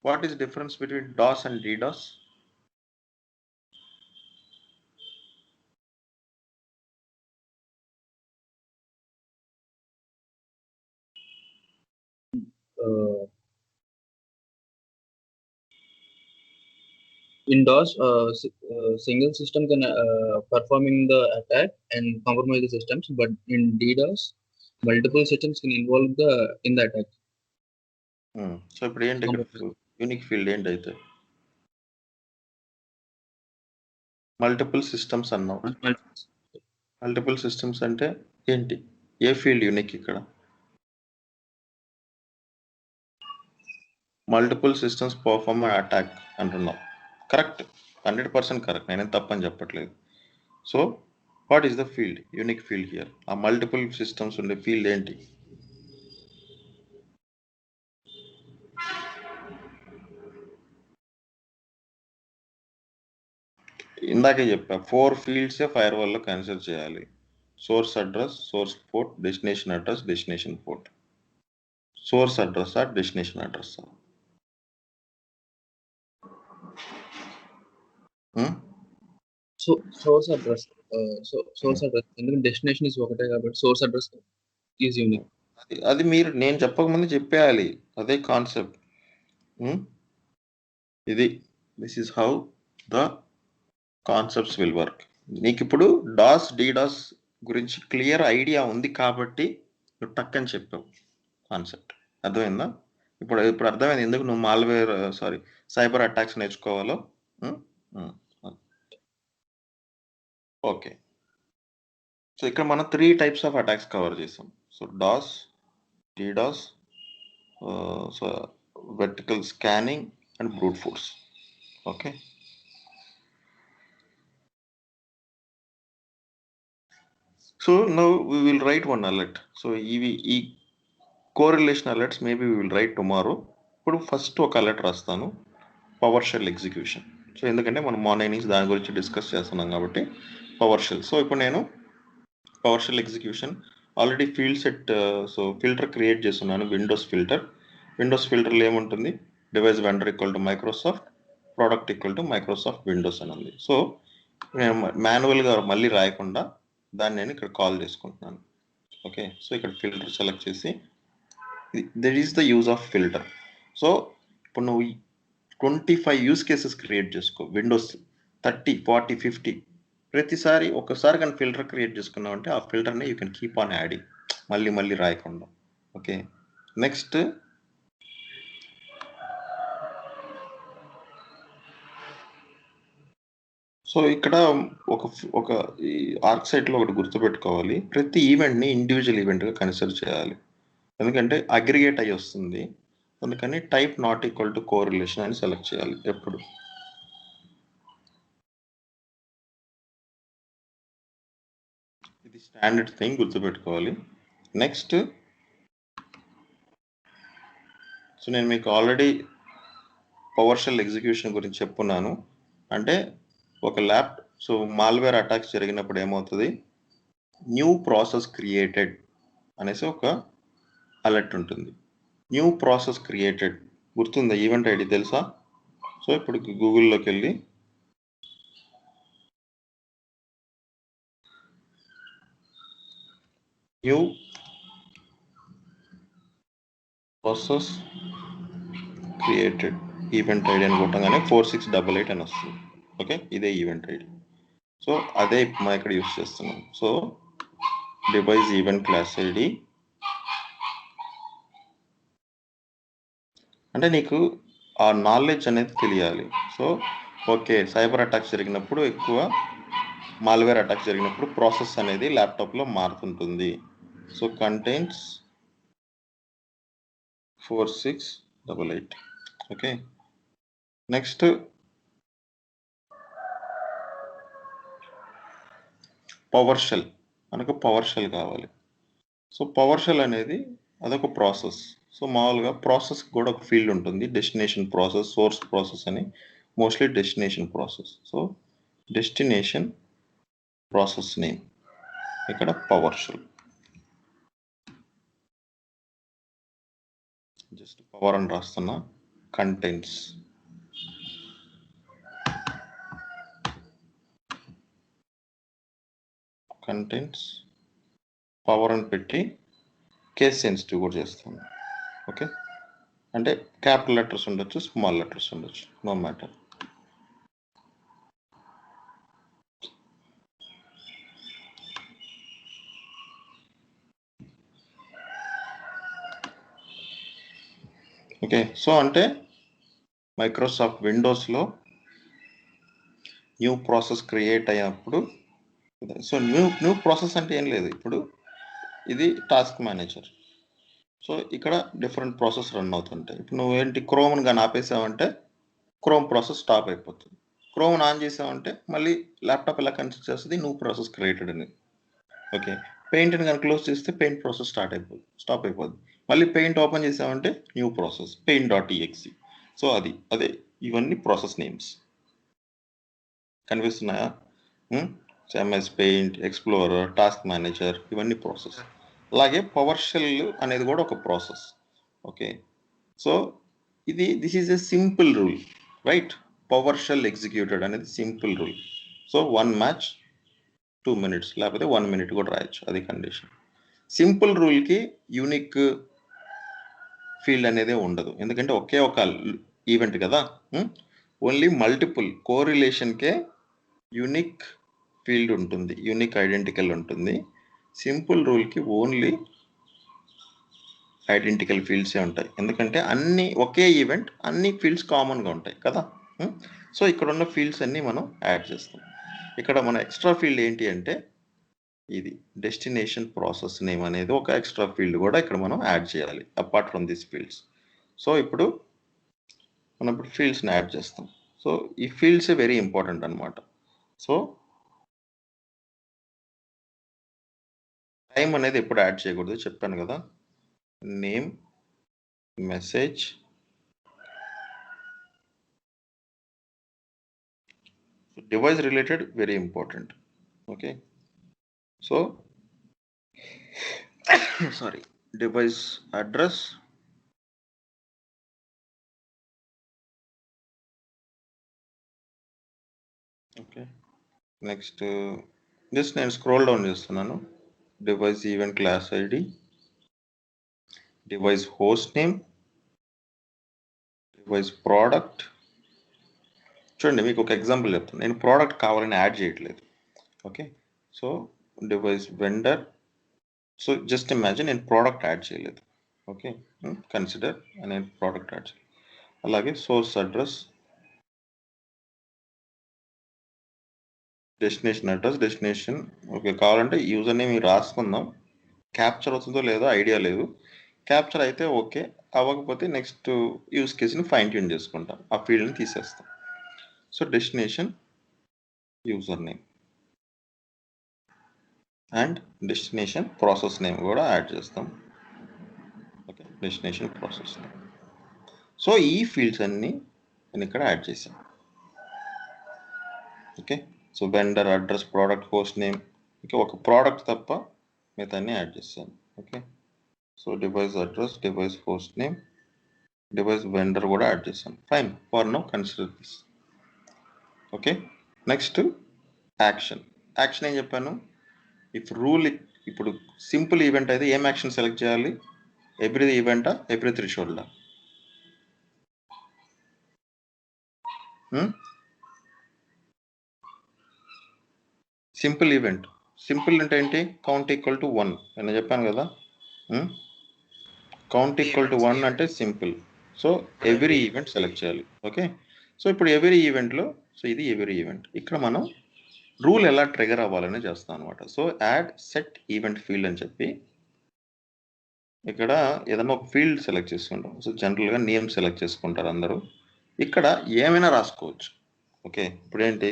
Speaker 1: What is difference between DoS and DDoS?
Speaker 3: In DOS, single system can performing the attack and compromise the systems, but in DDoS, multiple systems can involve in the attack.
Speaker 1: So ఇప్పుడు ఏంటి ఇక్కడ unique field ఏంటి అయితే? Multiple systems అన్నావు. Multiple systems అంటే ఏంటి? ఏ field unique ఇక్కడ? Multiple systems perform attack అంటున్నాం. కరెక్ట్, 100% కరెక్ట్, నేనేం తప్పని చెప్పట్లేదు. So what is the field, unique field here? ఆ మల్టిపుల్ సిస్టమ్స్ ఉండే ఫీల్డ్ ఏంటి? ఇందాకే చెప్పా 4 ఫీల్డ్సే ఫైర్ వాల్లో కన్సిడర్ చేయాలి. Source address, source port, destination address, destination port. Source address ఆ డెస్టినేషన్ అడ్రస్ ఆ?
Speaker 3: Source address. సోర్స్ అడ్రస్ ఎందుకంటే డెస్టినేషన్ ఇస్ ఒకటే కాబట్టి సోర్స్ అడ్రస్ ఈజ్ యూనిక్.
Speaker 1: అది మీరు నేను చెప్పకముందు చెప్పేయాలి, అదే కాన్సెప్ట్. ఇది this is how the concepts will work. నీకు ఇప్పుడు డాస్ డీడాస్ గురించి క్లియర్ ఐడియా ఉంది కాబట్టి నువ్వు టక్కని చెప్పావు కాన్సెప్ట్. అర్థమైందా? ఇప్పుడు అర్థమైంది ఎందుకు నువ్వు మాల్వేర్ సైబర్ అటాక్స్ నేర్చుకోవాలో. ఓకే, సో ఇక్కడ మనం 3 టైప్స్ ఆఫ్ అటాక్స్ కవర్ చేసాం. So DoS, DDoS, so vertical scanning and brute force. Okay, so now we will write one alert. So ఈ correlation alerts maybe we will write tomorrow. ఇప్పుడు first ఒక alert రాస్తాను, PowerShell execution. So ఎందుకంటే మనం morning నుంచి దాని గురించి discuss చేస్తున్నాం కాబట్టి పవర్ షెల్. సో ఇప్పుడు నేను PowerShell execution already field set, so filter create చేస్తున్నాను, విండోస్ ఫిల్టర్. విండోస్ ఫిల్టర్లో ఏముంటుంది? Device vendor equal to Microsoft, product equal to Microsoft Windows అని ఉంది. సో నేను మాన్యువల్గా మళ్ళీ రాయకుండా దాన్ని నేను ఇక్కడ కాల్ చేసుకుంటున్నాను. ఓకే, సో ఇక్కడ ఫిల్టర్ సెలెక్ట్ చేసి that is the use of filter. So ఇప్పుడు నువ్వు 25 యూజ్ కేసెస్ క్రియేట్ చేసుకో, విండోస్ 30, 40, 50. ప్రతిసారి ఒకసారి కానీ ఫిల్టర్ క్రియేట్ చేసుకున్నావు అంటే ఆ ఫిల్టర్ని you can keep on adding, మళ్ళీ రాయకుండా. ఓకే, నెక్స్ట్ సో ఇక్కడ ఒక ఆర్క్ సైట్లో ఒకటి గుర్తుపెట్టుకోవాలి, ప్రతి ఈవెంట్ని ఇండివిజువల్ ఈవెంట్గా కన్సిడర్ చేయాలి, ఎందుకంటే అగ్రిగేట్ అయ్యి వస్తుంది. అందుకని type not equal to correlation అని సెలెక్ట్ చేయాలి ఎప్పుడు. ఇది స్టాండర్డ్ థింగ్, గుర్తుపెట్టుకోవాలి. నెక్స్ట్, సో నేను మీకు ఆల్రెడీ పవర్ షెల్ ఎగ్జిక్యూషన్ గురించి చెప్పున్నాను. అంటే ఒక సో మాల్వేర్ అటాక్స్ జరిగినప్పుడు ఏమవుతుంది, న్యూ ప్రాసెస్ క్రియేటెడ్ అనేసి ఒక అలర్ట్ ఉంటుంది. న్యూ ప్రాసెస్ క్రియేటెడ్ గుర్తుందా? ఈవెంట్ ఐడి తెలుసా? సో ఇప్పుడు గూగుల్లోకి వెళ్ళి new process created event ID అని కొట్టగానే 4688 అని వస్తుంది. ఓకే, ఇదే ఈవెంట్ ఐడి. సో అదే మనం ఇక్కడ యూస్ చేస్తున్నాం. So device event class ID అంటే నీకు ఆ నాలెడ్జ్ అనేది తెలియాలి. సో ఓకే, సైబర్ అటాక్స్ జరిగినప్పుడు ఎక్కువ మాల్వేర్ అటాక్స్ జరిగినప్పుడు ప్రాసెస్ అనేది ల్యాప్టాప్లో మారుతుంటుంది. So contains 4688. Okay, next PowerShell, మనకు పవర్ షెల్ కావాలి. సో పవర్ షెల్ అనేది అదొక ప్రాసెస్. సో మామూలుగా ప్రాసెస్ కూడా ఒక ఫీల్డ్ ఉంటుంది, డెస్టినేషన్ ప్రాసెస్, సోర్స్ ప్రాసెస్ అని, mostly destination process. So destination process name ఇక్కడ పవర్ షెల్, జస్ట్ పవర్ అని రాస్తున్నా. కంటెంట్స్ పవర్ అని పెట్టి కేస్ సెన్సిటివ్ కూడా చేస్తాను. ఓకే, అంటే క్యాపిటల్ లెటర్స్ ఉండొచ్చు, స్మాల్ లెటర్స్ ఉండొచ్చు, నో మ్యాటర్. ఓకే, సో అంటే మైక్రోసాఫ్ట్ విండోస్లో న్యూ ప్రాసెస్ క్రియేట్ అయినప్పుడు, సో న్యూ ప్రాసెస్ అంటే ఏం లేదు, ఇప్పుడు ఇది టాస్క్ మేనేజర్. సో ఇక్కడ డిఫరెంట్ ప్రాసెస్ రన్ అవుతుంటాయి. ఇప్పుడు నువ్వేంటి క్రోమ్ని కానీ ఆపేసావంటే క్రోమ్ ప్రాసెస్ స్టాప్ అయిపోతుంది. క్రోమ్ని ఆన్ చేసావంటే మళ్ళీ ల్యాప్టాప్ ఎలా కన్సిడర్ చేస్తుంది, న్యూ ప్రాసెస్ క్రియేటెడ్ అని. ఓకే, పెయింట్ని కానీ క్లోజ్ చేస్తే పెయింట్ ప్రాసెస్ స్టాప్ అయిపోద్ది. మళ్ళీ పెయింట్ ఓపెన్ చేసామంటే న్యూ ప్రాసెస్, paint.exe. సో అదే ఇవన్నీ ప్రాసెస్ నేమ్స్ కనిపిస్తున్నాయా? MS paint, explorer, task manager, ఇవన్నీ ప్రాసెస్. అలాగే పవర్ షెల్ అనేది కూడా ఒక process. Okay, so this is a simple rule, right? PowerShell executed అనేది simple rule. So 1 match 2 minutes, లేకపోతే 1 minute కూడా రాయొచ్చు, అది కండిషన్. సింపుల్ రూల్కి యూనిక్ ఫీల్డ్ అనేది ఉండదు, ఎందుకంటే ఒకే ఒక ఈవెంట్ కదా. ఓన్లీ మల్టిపుల్ కోరిలేషన్కే యూనిక్ ఫీల్డ్ ఉంటుంది, యూనిక్ ఐడెంటికల్ ఉంటుంది. సింపుల్ రూల్కి ఓన్లీ ఐడెంటికల్ ఫీల్డ్సే ఉంటాయి, ఎందుకంటే అన్ని ఒకే ఈవెంట్, అన్ని ఫీల్డ్స్ కామన్గా ఉంటాయి కదా. సో ఇక్కడ ఉన్న ఫీల్డ్స్ అన్నీ మనం యాడ్ చేస్తాం. ఇక్కడ మన ఎక్స్ట్రా ఫీల్డ్ ఏంటి అంటే ఇది డెస్టినేషన్ ప్రాసెస్ నేమ్ అనేది ఒక ఎక్స్ట్రా ఫీల్డ్ కూడా ఇక్కడ మనం యాడ్ చేయాలి, apart from this fields. So ఇప్పుడు మనం ఫీల్డ్స్ని యాడ్ చేస్తాం. సో ఈ ఫీల్డ్స్ వెరీ ఇంపార్టెంట్ అనమాట. సో టైం అనేది ఎప్పుడు యాడ్ చేయకూడదు చెప్పాను కదా. Name, message, device related very important. Okay, so sorry, device address, okay. Next just నేను స్క్రోల్ డౌన్ చేస్తున్నాను. Device event class ID, device host name, device product. చూడండి మీకు ఒక ఎగ్జాంపుల్ చెప్తాను, నేను ప్రోడక్ట్ కావాలని యాడ్ చేయట్లేదు. Okay, so device vendor, so just imagine నేను ప్రోడక్ట్ యాడ్ చేయలేదు. ఓకే, కన్సిడర్ నేను ప్రోడక్ట్ యాడ్ చేయలేదు. అలాగే source address, destination address, destination. Okay, కావాలంటే యూజర్ నేమ్ రాసుకుందాం. క్యాప్చర్ అవుతుందో లేదో ఐడియా లేదు. క్యాప్చర్ అయితే ఓకే, అవ్వకపోతే నెక్స్ట్ యూజ్ కేసుని ఫైన్ ట్యూన్ చేసుకుంటాం, ఆ ఫీల్డ్ని తీసేస్తాం. So destination user name and destination process name కూడా యాడ్ చేస్తాం. Okay, destination process name. So ఈ ఫీల్డ్స్ అన్నీ నేను ఇక్కడ యాడ్ చేశాను. Okay, so vendor address, product, host name, okay, ఒక ప్రోడక్ట్ తప్ప మిగతా అన్ని యాడ్ చేశాను. Okay, so device address, device host name, device vendor కూడా యాడ్ చేశాను. Fine, for now consider this. Okay, next action. Action ఏం చెప్పాను, ఇఫ్ రూల్, ఇప్పుడు సింపుల్ ఈవెంట్ అయితే ఏం యాక్షన్ సెలెక్ట్ చేయాలి, ఎవ్రీ ఈవెంటా, ఎవ్రీ థ్రెషోల్డా? సింపుల్ ఈవెంట్, సింపుల్ అంటే ఏంటి, కౌంట్ ఈక్వల్ టు 1 నేను చెప్పాను కదా. కౌంట్ ఈక్వల్ టు 1 అంటే simple. So every event select చేయాలి. ఓకే, సో ఇప్పుడు ఎవ్రీ ఈవెంట్లో, సో ఇది ఎవ్రీ ఈవెంట్, ఇక్కడ మనం రూల్ ఎలా ట్రిగర్ అవ్వాలని చేస్తాం అనమాట. So add set event field అని చెప్పి ఇక్కడ ఏదైనా ఒక ఫీల్డ్ సెలెక్ట్ చేసుకుంటాం. సో జనరల్గా నేమ్ సెలెక్ట్ చేసుకుంటారు అందరూ, ఇక్కడ ఏమైనా రాసుకోవచ్చు. ఓకే, ఇప్పుడు ఏంటి,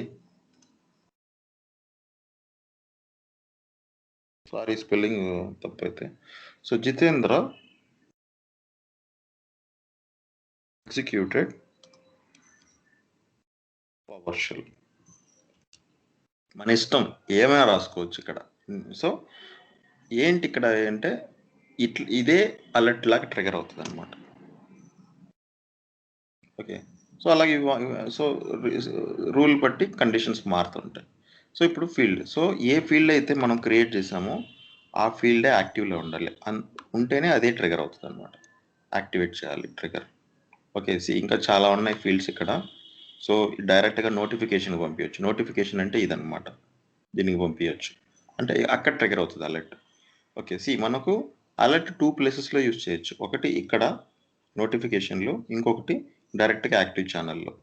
Speaker 1: సారీ స్పెల్లింగ్ తప్పైతే, సో జితేంద్ర executed PowerShell. మన ఇష్టం ఏమైనా రాసుకోవచ్చు ఇక్కడ. సో ఏంటి ఇక్కడ అంటే ఇదే అలర్ట్ లాగా ట్రిగర్ అవుతుంది అనమాట. ఓకే, సో అలాగే సో రూల్ బట్టి కండిషన్స్ మారుతుంటాయి. సో ఇప్పుడు ఫీల్డ్, సో ఏ ఫీల్డ్ అయితే మనం క్రియేట్ చేసామో ఆ ఫీల్డే యాక్టివ్లో ఉండాలి, ఉంటేనే అదే ట్రిగర్ అవుతుంది అనమాట. యాక్టివేట్ చేయాలి ట్రిగర్. ఓకే, ఇంకా చాలా ఉన్నాయి ఫీల్డ్స్ ఇక్కడ. సో డైరెక్ట్గా నోటిఫికేషన్ పంపించవచ్చు. నోటిఫికేషన్ అంటే ఇదనమాట, దీనికి పంపించవచ్చు అంటే అక్కడ ట్రిగర్ అవుతుంది అలర్ట్. ఓకే, మనకు అలర్ట్ 2 ప్లేసెస్లో యూజ్ చేయొచ్చు. ఒకటి ఇక్కడ నోటిఫికేషన్లో, ఇంకొకటి డైరెక్ట్గా యాక్టివ్ ఛానల్లో.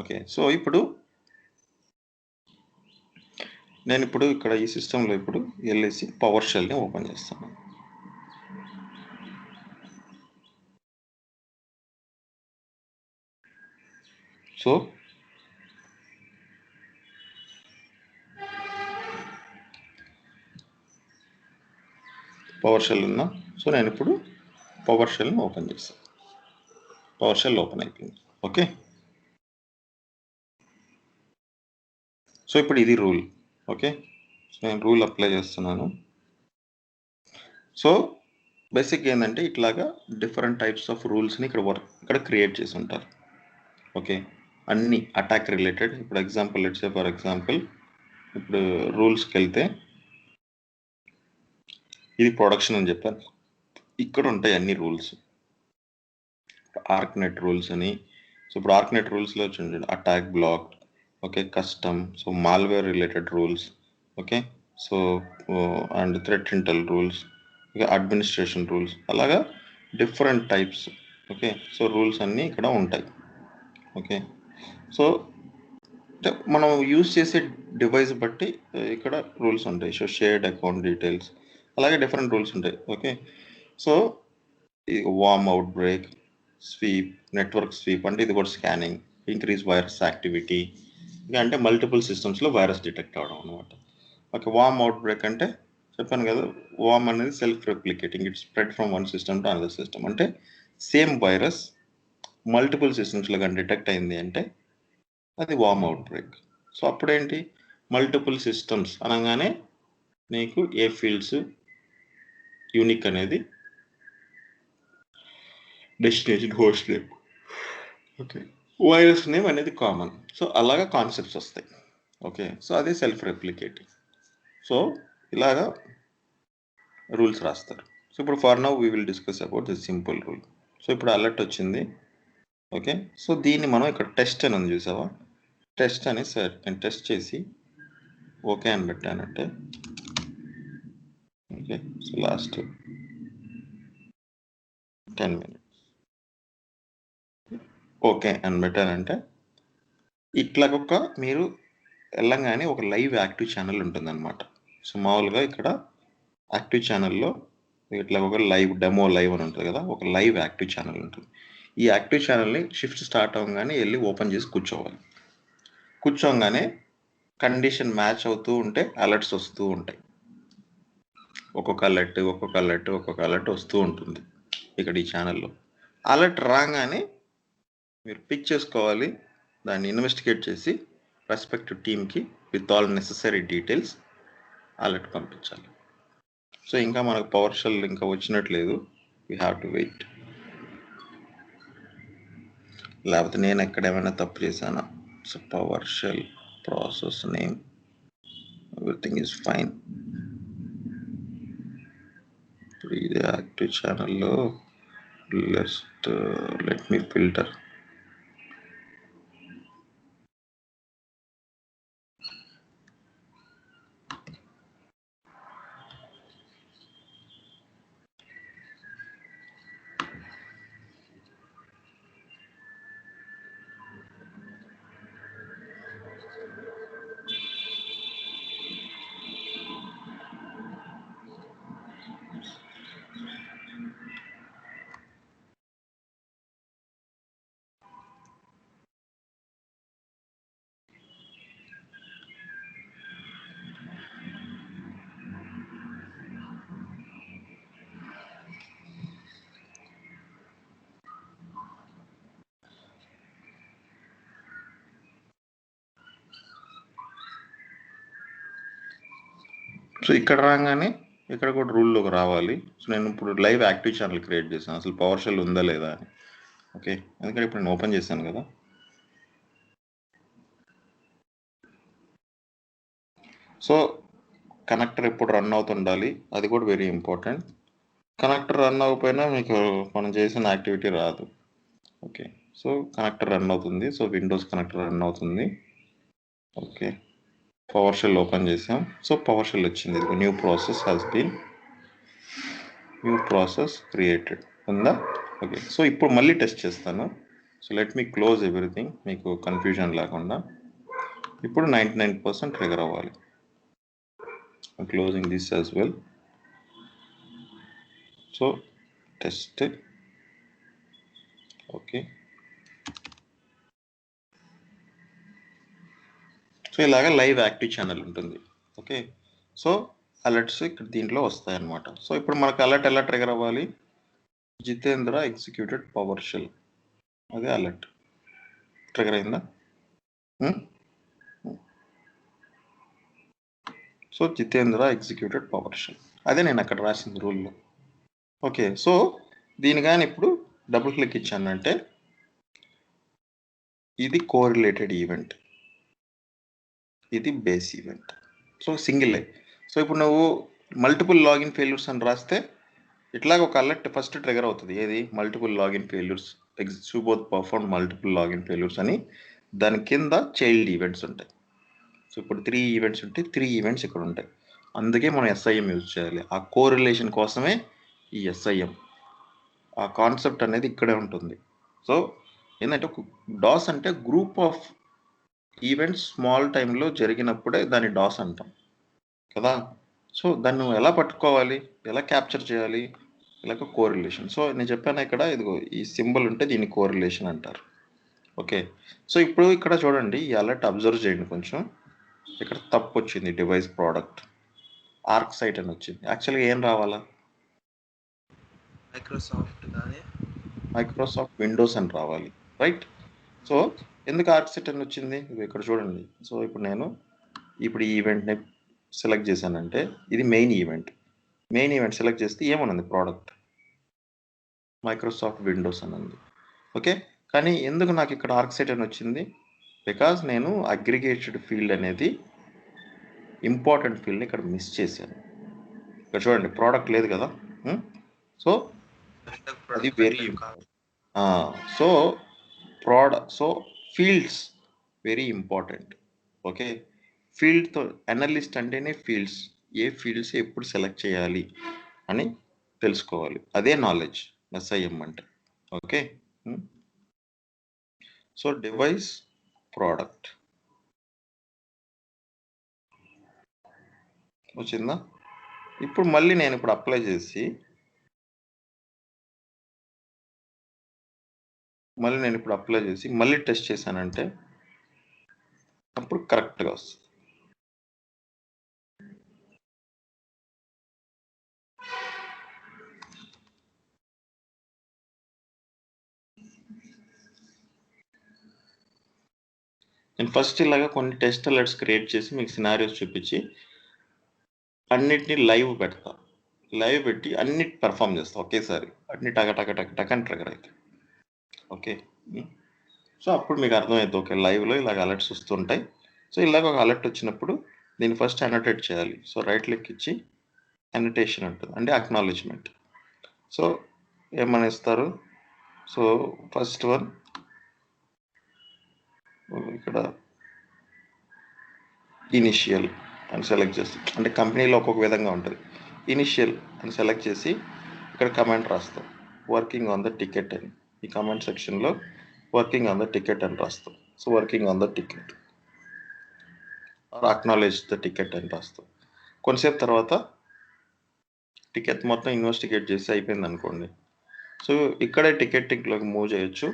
Speaker 1: ఓకే, సో ఇప్పుడు నేను ఇక్కడ ఈ సిస్టంలో వెళ్ళేసి PowerShellని ఓపెన్ చేస్తాను. సో PowerShell ఉన్నా. సో నేను ఇప్పుడు PowerShellని ఓపెన్ చేస్తాను. PowerShell ఓపెన్ అయిపోయింది. ఓకే, సో ఇప్పుడు ఇది రూల్. ఓకే, సో నేను రూల్ అప్లై చేస్తున్నాను. సో బేసిక్ ఏంటంటే ఇట్లాగా డిఫరెంట్ టైప్స్ ఆఫ్ రూల్స్ని ఇక్కడ క్రియేట్ చేసి ఉంటారు. ఓకే, అన్ని అటాక్ రిలేటెడ్. ఇప్పుడు example let's say for example ఇప్పుడు రూల్స్కి వెళ్తే ఇది ప్రొడక్షన్ అని చెప్పాను. ఇక్కడ ఉంటాయి అన్ని రూల్స్, ఆర్క్నెట్ రూల్స్ అని. సో ఇప్పుడు ఆర్క్నెట్ రూల్స్లో చూడండి, attack, block, okay, custom, so malware related rules, okay, so and threat intel rules, okay, administration rules, అలాగా different types. Okay, so rules అన్నీ ఇక్కడ ఉంటాయి. ఓకే, సో మనం యూజ్ చేసే డివైస్ బట్టి ఇక్కడ రూల్స్ ఉంటాయి. సో షేర్డ్ అకౌంట్ డీటెయిల్స్, అలాగే డిఫరెంట్ రూల్స్ ఉంటాయి. Okay, so worm outbreak, sweep, network sweep అంటే ఇది కూడా స్కానింగ్, ఇంక్రీజ్ వైరస్ యాక్టివిటీ, ఇంకా అంటే మల్టిపుల్ సిస్టమ్స్లో వైరస్ డిటెక్ట్ అవడం అనమాట. ఓకే, వార్మ్ అవుట్ బ్రేక్ అంటే చెప్పాను కదా, వార్మ్ అనేది self replicating, it spread from one system to another system. అంటే సేమ్ వైరస్ మల్టిపుల్ సిస్టమ్స్లో కానీ డిటెక్ట్ అయింది అంటే అది వార్మ్ అవుట్ బ్రేక్. సో అప్పుడేంటి, మల్టిపుల్ సిస్టమ్స్ అనగానే నీకు ఏ ఫీల్డ్స్ యూనిక్ అనేది destination, host name, okay, virus name అనేది కామన్. సో అలాగా కాన్సెప్ట్స్ వస్తాయి. ఓకే, సో అది సెల్ఫ్ రెప్లికేటింగ్. సో ఇలాగా రూల్స్ రాస్తారు. సో ఇప్పుడు for now we will discuss about this simple rule. So ఇప్పుడు అలర్ట్ వచ్చింది. ఓకే, సో దీన్ని మనం ఇక్కడ టెస్ట్ అని ఉంది చూసావా, టెస్ట్ అని సార్ నేను టెస్ట్ చేసి ఓకే అని పెట్టానంటే, okay, so last 10 minutes okay అని పెట్టానంటే ఇట్లాగొక మీరు వెళ్ళంగానే ఒక లైవ్ యాక్టివ్ ఛానల్ ఉంటుందన్నమాట. సో మామూలుగా ఇక్కడ యాక్టివ్ ఛానల్లో ఇట్లా ఒక లైవ్ డెమో లైవ్ అని ఉంటుంది కదా, ఒక లైవ్ యాక్టివ్ ఛానల్ ఉంటుంది. ఈ యాక్టివ్ ఛానల్ని షిఫ్ట్ స్టార్ట్ అవ్వగానే వెళ్ళి ఓపెన్ చేసి కూర్చోవాలి. కూర్చోగానే కండిషన్ మ్యాచ్ అవుతూ ఉంటే అలర్ట్స్ వస్తూ ఉంటాయి. ఒక్కొక్క అలర్ట్ వస్తూ ఉంటుంది ఇక్కడ ఈ ఛానల్లో. అలర్ట్ రాగానే మీరు పిక్ చేసుకోవాలి, దాన్ని ఇన్వెస్టిగేట్ చేసి రెస్పెక్టివ్ టీమ్కి with all necessary details alert పంపించాలి. సో ఇంకా మనకు PowerShell ఇంకా వచ్చినట్లేదు, వీ హ్యావ్ టు వెయిట్. లేకపోతే నేను ఎక్కడేమైనా తప్పు చేశానా? So PowerShell process name, everything is fine. ఇప్పుడు ఇదే యాక్టివ్ ఛానల్లో లెట్ మీ ఫిల్టర్. సో ఇక్కడ రాగానే ఇక్కడ కూడా రూల్లోకి రావాలి. సో నేను ఇప్పుడు లైవ్ యాక్టివ్ ఛానల్ క్రియేట్ చేశాను, అసలు పవర్ షెల్ ఉందా లేదా అని. ఓకే, ఎందుకంటే ఇప్పుడు నేను ఓపెన్ చేశాను కదా. సో కనెక్టర్ ఎప్పుడు రన్ అవుతుండాలి, అది కూడా వెరీ ఇంపార్టెంట్. కనెక్టర్ రన్ అవ్వకపోయినా మీకు మనం చేసిన యాక్టివిటీ రాదు. ఓకే, సో కనెక్టర్ రన్ అవుతుంది. సో విండోస్ కనెక్టర్ రన్ అవుతుంది. ఓకే, పవర్ షెల్ ఓపెన్ చేసాం. సో పవర్ షెల్ వచ్చింది. న్యూ ప్రాసెస్ క్రియేటెడ్ ఉందా. ఓకే, సో ఇప్పుడు మళ్ళీ టెస్ట్ చేస్తాను. So let me close everything, మీకు కన్ఫ్యూజన్ లేకుండా. ఇప్పుడు 99% ట్రిగర్ అవ్వాలి. Closing this as well. So test. Okay, so ఇలాగ లైవ్ యాక్టివ్ ఛానల్ ఉంటుంది. ఓకే, సో అలర్ట్స్ ఇక్కడ దీంట్లో వస్తాయన్నమాట. సో ఇప్పుడు మనకు అలర్ట్ ఎలా ట్రిగర్ అవ్వాలి, జితేంద్ర ఎగ్జిక్యూటెడ్ పవర్ షెల్, అదే అలర్ట్ ట్రిగర్ అయిందా. So Jitendra executed PowerShell, అదే నేను అక్కడ రాసింది రూల్లో. ఓకే, సో దీని కానీ ఇప్పుడు డబుల్ క్లిక్ ఇచ్చానంటే ఇది కోరిలేటెడ్ ఈవెంట్, ఇది base event. So single line. So ఇప్పుడు నువ్వు మల్టిపుల్ లాగిన్ ఫెయిల్యూర్స్ అని రాస్తే ఇట్లాగ ఒక అలర్ట్ ఫస్ట్ ట్రిగర్ అవుతుంది. ఏది, multiple login failures, both perform multiple login failures అని. దాని కింద చైల్డ్ ఈవెంట్స్ ఉంటాయి. సో ఇప్పుడు 3 ఈవెంట్స్ ఉంటాయి, 3 ఈవెంట్స్ ఇక్కడ ఉంటాయి. అందుకే మనం SIM యూజ్ చేయాలి. ఆ కోరిలేషన్ కోసమే ఈ SIM. ఆ కాన్సెప్ట్ అనేది ఇక్కడే ఉంటుంది. సో ఏంటంటే డాస్ అంటే గ్రూప్ ఆఫ్ ఈవెంట్స్ స్మాల్ టైంలో జరిగినప్పుడే దాన్ని డాస్ అంటాం కదా. సో దాన్ని నువ్వు ఎలా పట్టుకోవాలి, ఎలా క్యాప్చర్ చేయాలి, ఇలాగ కోరిలేషన్. సో నేను చెప్పాను ఇక్కడ, ఇదిగో ఈ సింబల్ ఉంటే దీన్ని కోరిలేషన్ అంటారు. ఓకే, సో ఇప్పుడు ఇక్కడ చూడండి, ఈ అలర్ట్ అబ్జర్వ్ చేయండి కొంచెం. ఇక్కడ తప్పు వచ్చింది, డివైస్ ప్రోడక్ట్ ఆర్క్ సైట్ అని వచ్చింది. యాక్చువల్గా ఏం రావాలా, మైక్రోసాఫ్ట్ విండోస్ అని రావాలి, రైట్. సో ఎందుకు ఆర్క్ సైట్ అని వచ్చింది, ఇక్కడ చూడండి. సో ఇప్పుడు నేను ఈ ఈవెంట్ని సెలెక్ట్ చేశానంటే ఇది మెయిన్ ఈవెంట్ సెలెక్ట్ చేస్తే ఏమనుంది, ప్రోడక్ట్ మైక్రోసాఫ్ట్ విండోస్ అని ఉంది. ఓకే, కానీ ఎందుకు నాకు ఇక్కడ ఆర్క్ సైట్ అని వచ్చింది, బికాజ్ నేను అగ్రిగేటెడ్ ఫీల్డ్ అనేది ఇంపార్టెంట్ ఫీల్డ్ని ఇక్కడ మిస్ చేశాను. ఇక్కడ చూడండి, ప్రోడక్ట్ లేదు కదా. సో అది very important. So fields very important. Okay, ఫీల్డ్తో అనలిస్ట్ అంటేనే ఫీల్డ్స్, ఏ ఫీల్డ్స్ ఎప్పుడు సెలెక్ట్ చేయాలి అని తెలుసుకోవాలి. అదే నాలెడ్జ్ SIM అంటే. ఓకే, సో డివైస్ ప్రోడక్ట్ వచ్చిందా. ఇప్పుడు మళ్ళీ నేను ఇప్పుడు అప్లై చేసి మళ్ళీ టెస్ట్ చేశానంటే అప్పుడు కరెక్ట్గా వస్తుంది. నేను ఫస్ట్ ఇలాగా కొన్ని టెస్ట్ అలర్ట్స్ క్రియేట్ చేసి మీకు సినారియోస్ చూపించి అన్నిటినీ లైవ్ పెడతా. లైవ్ పెట్టి అన్నిటి పెర్ఫామ్ చేస్తా ఒకేసారి, అన్ని టక అని ట్రిగర్ అవుతాయి. ఓకే, సో అప్పుడు మీకు అర్థమవుతుంది, ఓకే లైవ్లో ఇలాగ అలర్ట్స్ వస్తుంటాయి. సో ఇలాగ ఒక అలర్ట్ వచ్చినప్పుడు దీన్ని ఫస్ట్ అనోటేట్ చేయాలి. సో రైట్ క్లిక్ ఇచ్చి అనోటేషన్ ఉంటుంది, అంటే అక్నాలెడ్జ్మెంట్. సో ఏమని ఇస్తారు, సో ఫస్ట్ వన్ ఇక్కడ ఇనిషియల్ అని సెలెక్ట్ చేస్తాం, అంటే కంపెనీలో ఒక్కొక్క విధంగా ఉంటుంది. ఇనిషియల్ అని సెలెక్ట్ చేసి ఇక్కడ కమెంట్ రాస్తాం, వర్కింగ్ ఆన్ ద టికెట్ అని. ఈ కమెంట్ సెక్షన్లో వర్కింగ్ ఆన్ ద టికెట్ అని రాస్తాం. So working on the ticket or acknowledge the ticket అని రాస్తాం. కొంతసేపు తర్వాత టికెట్ మొత్తం ఇన్వెస్టిగేట్ చేసి అయిపోయింది అనుకోండి, సో ఇక్కడే టికెటింగ్లోకి మూవ్ చేయొచ్చు.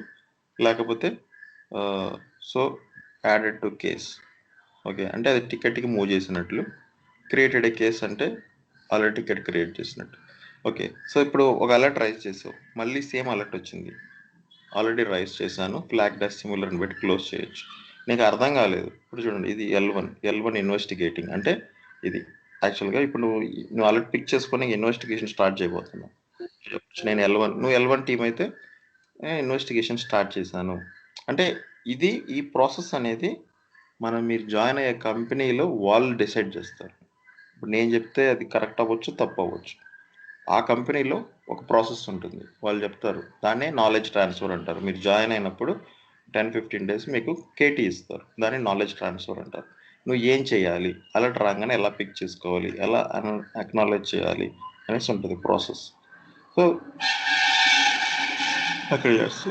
Speaker 1: లేకపోతే so added to case. Okay, అంటే అది టికెట్కి మూవ్ చేసినట్లు. క్రియేటెడ్ ఏ కేస్ అంటే ఆల్రెడీ టికెట్ క్రియేట్ చేసినట్టు. ఓకే, సో ఇప్పుడు ఒక అలర్ట్ రైజ్ చేసావు, మళ్ళీ సేమ్ అలర్ట్ వచ్చింది, ఆల్రెడీ రైజ్ చేశాను, ఫ్లాగ్ డాష్ సిమిలర్ అని పెట్టి క్లోజ్ చేయొచ్చు. నీకు అర్థం కాలేదు, ఇప్పుడు చూడండి, ఇది L1 ఇన్వెస్టిగేటింగ్ అంటే ఇది యాక్చువల్గా ఇప్పుడు నువ్వు ఆల్రెడీ పిక్ చేసుకొని ఇన్వెస్టిగేషన్ స్టార్ట్ చేయబోతున్నావు. నేను L1 నువ్వు L1 టీం అయితే ఇన్వెస్టిగేషన్ స్టార్ట్ చేశాను అంటే ఈ ప్రాసెస్ అనేది మీరు జాయిన్ అయ్యే కంపెనీలో వాళ్ళు డిసైడ్ చేస్తారు. ఇప్పుడు నేను చెప్తే అది కరెక్ట్ అవ్వచ్చు, తప్పు అవ్వచ్చు. ఆ కంపెనీలో ఒక ప్రాసెస్ ఉంటుంది, వాళ్ళు చెప్తారు. దాన్నే నాలెడ్జ్ ట్రాన్స్ఫర్ అంటారు. మీరు జాయిన్ అయినప్పుడు 10-15 డేస్ మీకు కేటీ ఇస్తారు, దాన్ని నాలెడ్జ్ ట్రాన్స్ఫర్ అంటారు. నువ్వు ఏం చేయాలి, అలర్ట్ రాగానే ఎలా పిక్ చేసుకోవాలి, ఎలా అక్నాలెడ్జ్ చేయాలి అనేసి ఉంటుంది ప్రాసెస్. సో అక్కడ చేస్తే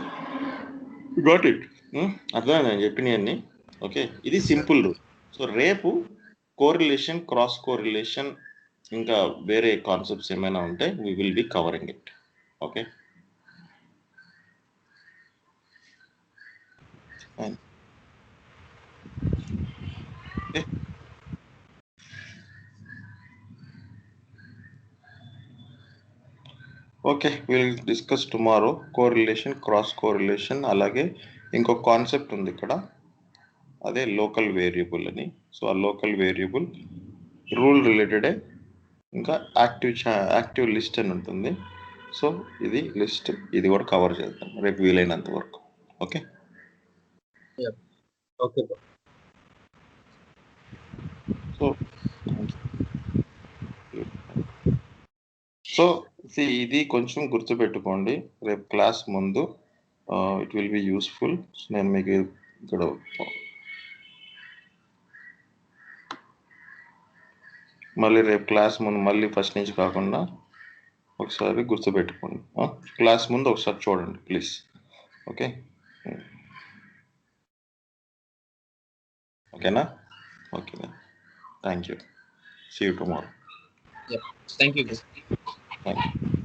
Speaker 1: గాట్ ఇట్. అర్థమైంది నేను చెప్పినవన్నీ. ఓకే, ఇది సింపుల్ రూల్. సో రేపు కోరిలేషన్, క్రాస్ కోరిలేషన్, ఇంకా వేరే కాన్సెప్ట్స్ ఏమైనా ఉంటే we will B covering it. Okay, okay, will discuss tomorrow correlation, cross correlation. అలాగే ఇంకొక కాన్సెప్ట్ ఉంది ఇక్కడ, అదే లోకల్ వేరియబుల్ అని. సో ఆ లోకల్ వేరియబుల్ రూల్ రిలేటెడే. ఇంకా యాక్టివ్ లిస్ట్ అని ఉంటుంది. సో ఇది లిస్ట్, ఇది కూడా కవర్ చేద్దాం రేపు వీలైనంత వరకు. Okay,
Speaker 3: okay.
Speaker 1: సో ఇది కొంచెం గుర్తుపెట్టుకోండి, రేపు క్లాస్ ముందు ఇట్ విల్ బి యూస్ఫుల్. నేను మీకు ఇక్కడ మళ్ళీ రేపు క్లాస్ ముందు మళ్ళీ ఫస్ట్ నుంచి కాకుండా ఒకసారి గుర్తుపెట్టుకోండి. క్లాస్ ముందు ఒకసారి చూడండి ప్లీజ్. ఓకే, ఓకేనా? Okay, thank you. See you tomorrow.
Speaker 3: Thank you.
Speaker 1: Thank you.